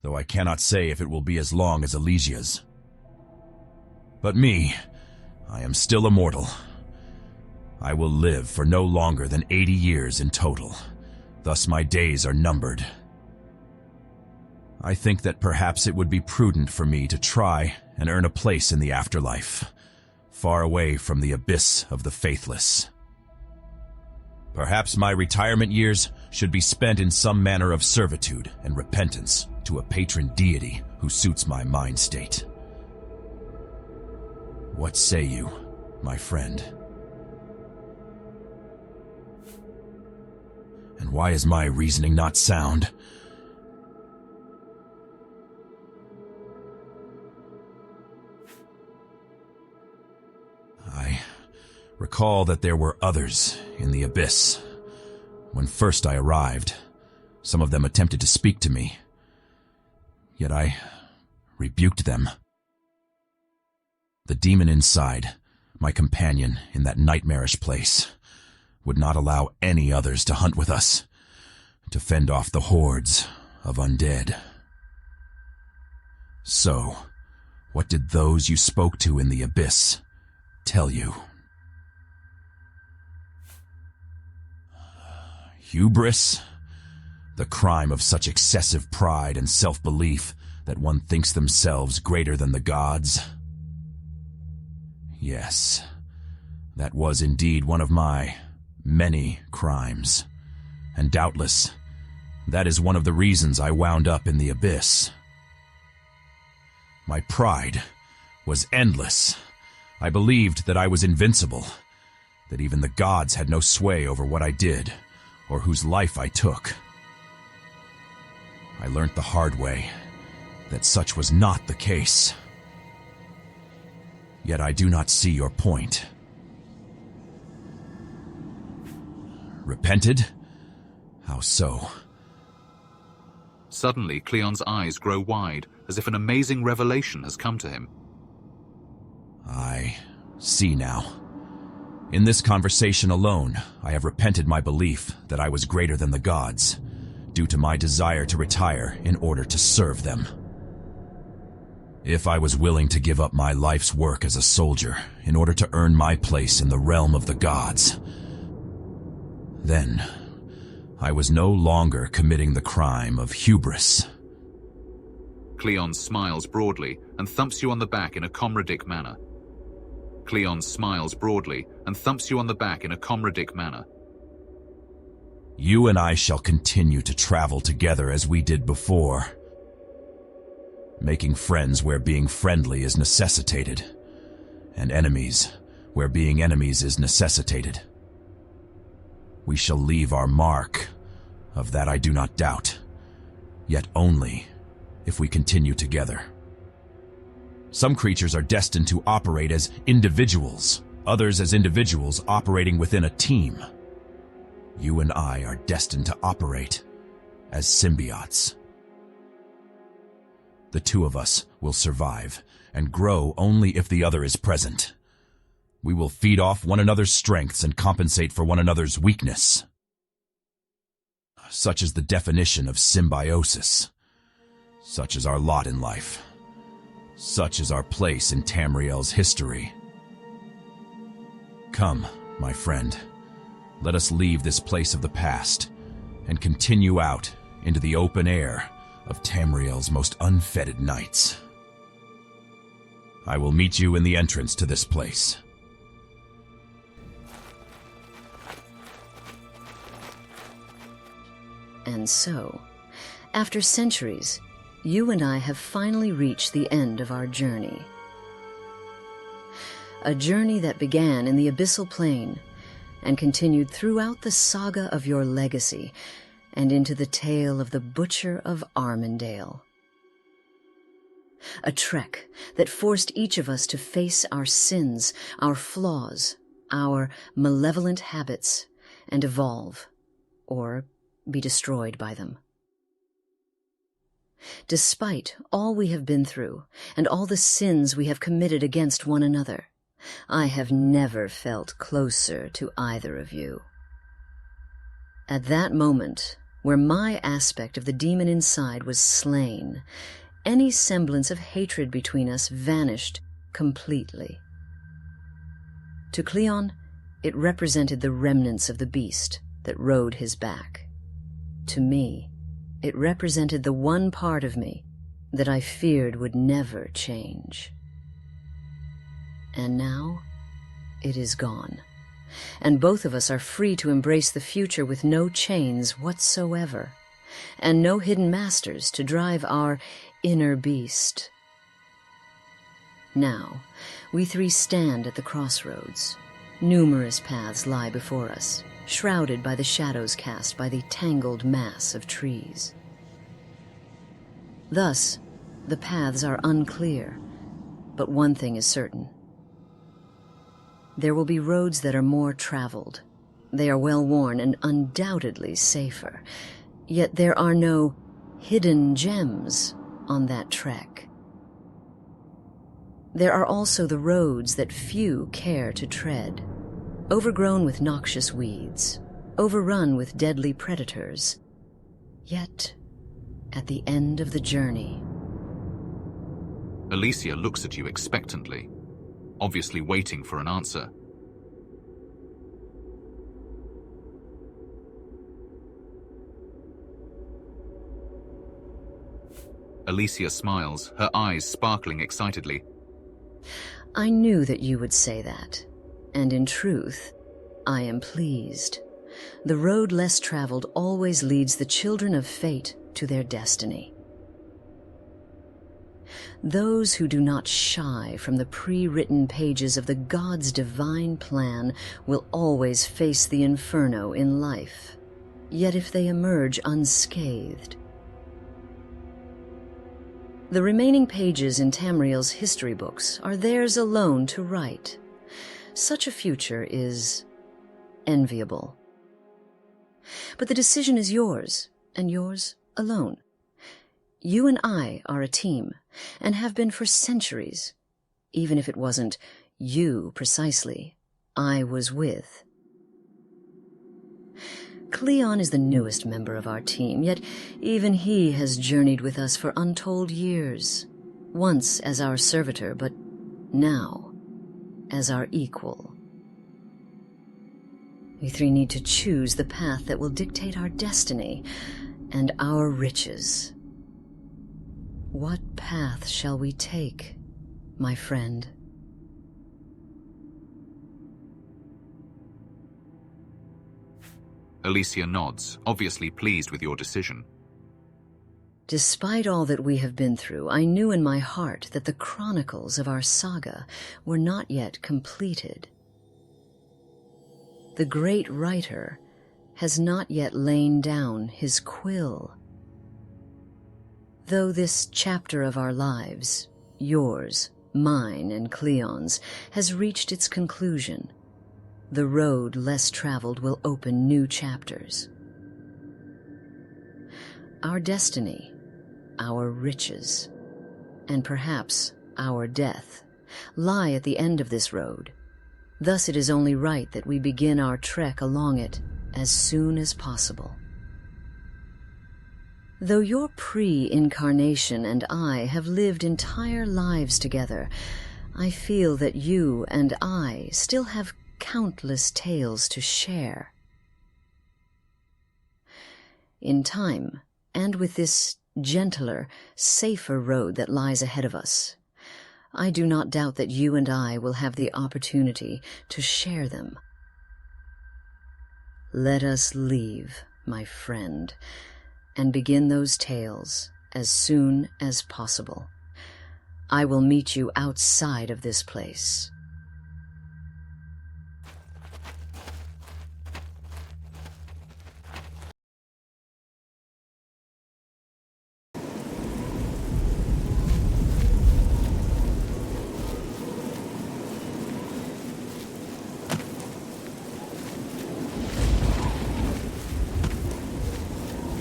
[SPEAKER 6] though I cannot say if it will be as long as Alicia's. But me, I am still immortal. I will live for no longer than 80 years in total. Thus my days are numbered. I think that perhaps it would be prudent for me to try and earn a place in the afterlife, far away from the abyss of the faithless. Perhaps my retirement years should be spent in some manner of servitude and repentance to a patron deity who suits my mind state. What say you, my friend? And why is my reasoning not sound? I recall that there were others in the abyss. When first I arrived, some of them attempted to speak to me, yet I rebuked them. The demon inside, my companion in that nightmarish place, would not allow any others to hunt with us, to fend off the hordes of undead. So, what did those you spoke to in the abyss tell you? Hubris? The crime of such excessive pride and self-belief that one thinks themselves greater than the gods? Yes, that was indeed one of my many crimes, and doubtless that is one of the reasons I wound up in the abyss. My pride was endless. I believed that I was invincible, that even the gods had no sway over what I did, or whose life I took. I learnt the hard way that such was not the case. Yet I do not see your point. Repented? How so?
[SPEAKER 3] Suddenly, Cleon's eyes grow wide, as if an amazing revelation has come to him.
[SPEAKER 6] I see now. In this conversation alone, I have repented my belief that I was greater than the gods, due to my desire to retire in order to serve them. If I was willing to give up my life's work as a soldier in order to earn my place in the realm of the gods, then I was no longer committing the crime of hubris.
[SPEAKER 3] Cleon smiles broadly and thumps you on the back in a comradic manner. Cleon smiles broadly and thumps you on the back in a comradic manner.
[SPEAKER 6] You and I shall continue to travel together as we did before, making friends where being friendly is necessitated, and enemies where being enemies is necessitated. We shall leave our mark, of that I do not doubt, yet only if we continue together. Some creatures are destined to operate as individuals, others as individuals operating within a team. You and I are destined to operate as symbiotes. The two of us will survive and grow only if the other is present. We will feed off one another's strengths and compensate for one another's weakness. Such is the definition of symbiosis. Such is our lot in life. Such is our place in Tamriel's history. Come, my friend, let us leave this place of the past and continue out into the open air of Tamriel's most unfettered nights. I will meet you in the entrance to this place.
[SPEAKER 9] And so, after centuries, you and I have finally reached the end of our journey. A journey that began in the Abyssal Plain and continued throughout the saga of your legacy and into the tale of the Butcher of Armindale. A trek that forced each of us to face our sins, our flaws, our malevolent habits, and evolve, or be destroyed by them. Despite all we have been through and all the sins we have committed against one another, I have never felt closer to either of you. At that moment, where my aspect of the demon inside was slain, any semblance of hatred between us vanished completely. To Cleon, it represented the remnants of the beast that rode his back. To me, it represented the one part of me that I feared would never change. And now, it is gone, and both of us are free to embrace the future with no chains whatsoever, and no hidden masters to drive our inner beast. Now, we three stand at the crossroads. Numerous paths lie before us, shrouded by the shadows cast by the tangled mass of trees. Thus, the paths are unclear, but one thing is certain. There will be roads that are more traveled. They are well-worn and undoubtedly safer, yet there are no hidden gems on that trek. There are also the roads that few care to tread, overgrown with noxious weeds, overrun with deadly predators. Yet, at the end of the journey...
[SPEAKER 3] Alicia looks at you expectantly, obviously waiting for an answer. Alicia smiles, her eyes sparkling excitedly.
[SPEAKER 9] I knew that you would say that, and in truth, I am pleased. The road less traveled always leads the children of fate to their destiny. Those who do not shy from the pre-written pages of the God's divine plan will always face the inferno in life. Yet if they emerge unscathed, the remaining pages in Tamriel's history books are theirs alone to write. Such a future is enviable. But the decision is yours, and yours alone. You and I are a team, and have been for centuries, even if it wasn't you precisely I was with. Cleon is the newest member of our team, yet even he has journeyed with us for untold years, once as our servitor, but now as our equal. We three need to choose the path that will dictate our destiny and our riches. What path shall we take, my friend?
[SPEAKER 3] Alicia nods, obviously pleased with your decision.
[SPEAKER 9] Despite all that we have been through, I knew in my heart that the chronicles of our saga were not yet completed. The great writer has not yet lain down his quill. Though this chapter of our lives, yours, mine, and Cleon's, has reached its conclusion, the road less traveled will open new chapters. Our destiny, our riches, and perhaps our death, lie at the end of this road. Thus it is only right that we begin our trek along it as soon as possible. Though your pre-incarnation and I have lived entire lives together, I feel that you and I still have countless tales to share. In time, and with this gentler, safer road that lies ahead of us, I do not doubt that you and I will have the opportunity to share them. Let us leave, my friend, and begin those tales as soon as possible. I will meet you outside of this place.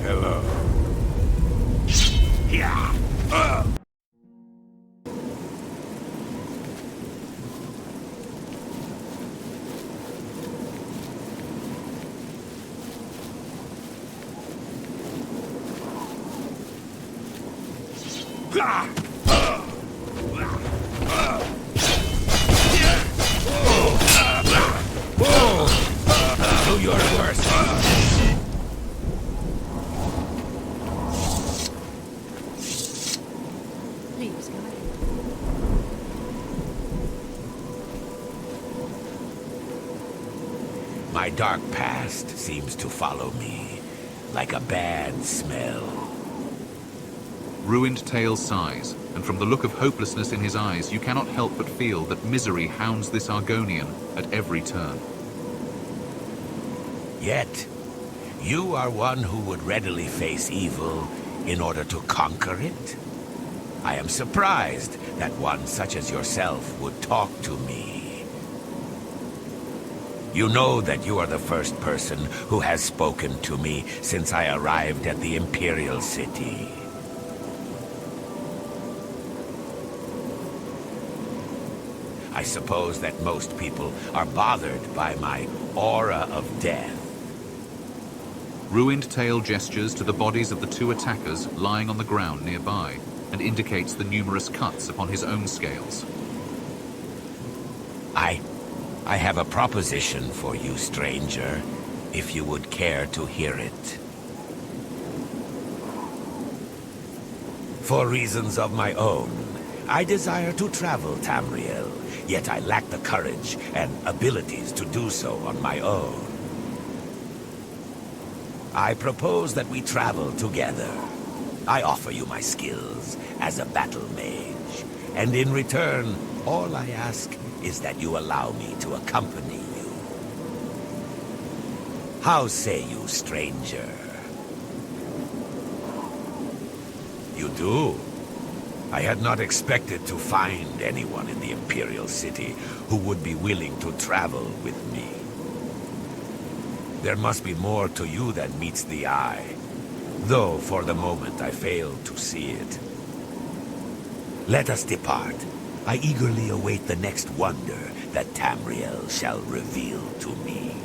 [SPEAKER 1] Hello.
[SPEAKER 2] Yeah. Do your worst.
[SPEAKER 7] Please go ahead.
[SPEAKER 2] My dark past seems to follow me, like a bad smell.
[SPEAKER 3] Ruined Tale sighs, and from the look of hopelessness in his eyes, you cannot help but feel that misery hounds this Argonian at every turn.
[SPEAKER 2] Yet, you are one who would readily face evil in order to conquer it. I am surprised that one such as yourself would talk to me. You know that you are the first person who has spoken to me since I arrived at the Imperial City. I suppose that most people are bothered by my aura of death.
[SPEAKER 3] Ruined Tale gestures to the bodies of the two attackers lying on the ground nearby, and indicates the numerous cuts upon his own scales.
[SPEAKER 2] I have a proposition for you, stranger, if you would care to hear it. For reasons of my own, I desire to travel Tamriel, yet I lack the courage and abilities to do so on my own. I propose that we travel together. I offer you my skills as a battle mage, and in return, all I ask is that you allow me to accompany you. How say you, stranger? You do? I had not expected to find anyone in the Imperial City who would be willing to travel with me. There must be more to you than meets the eye, though for the moment I fail to see it. Let us depart. I eagerly await the next wonder that Tamriel shall reveal to me.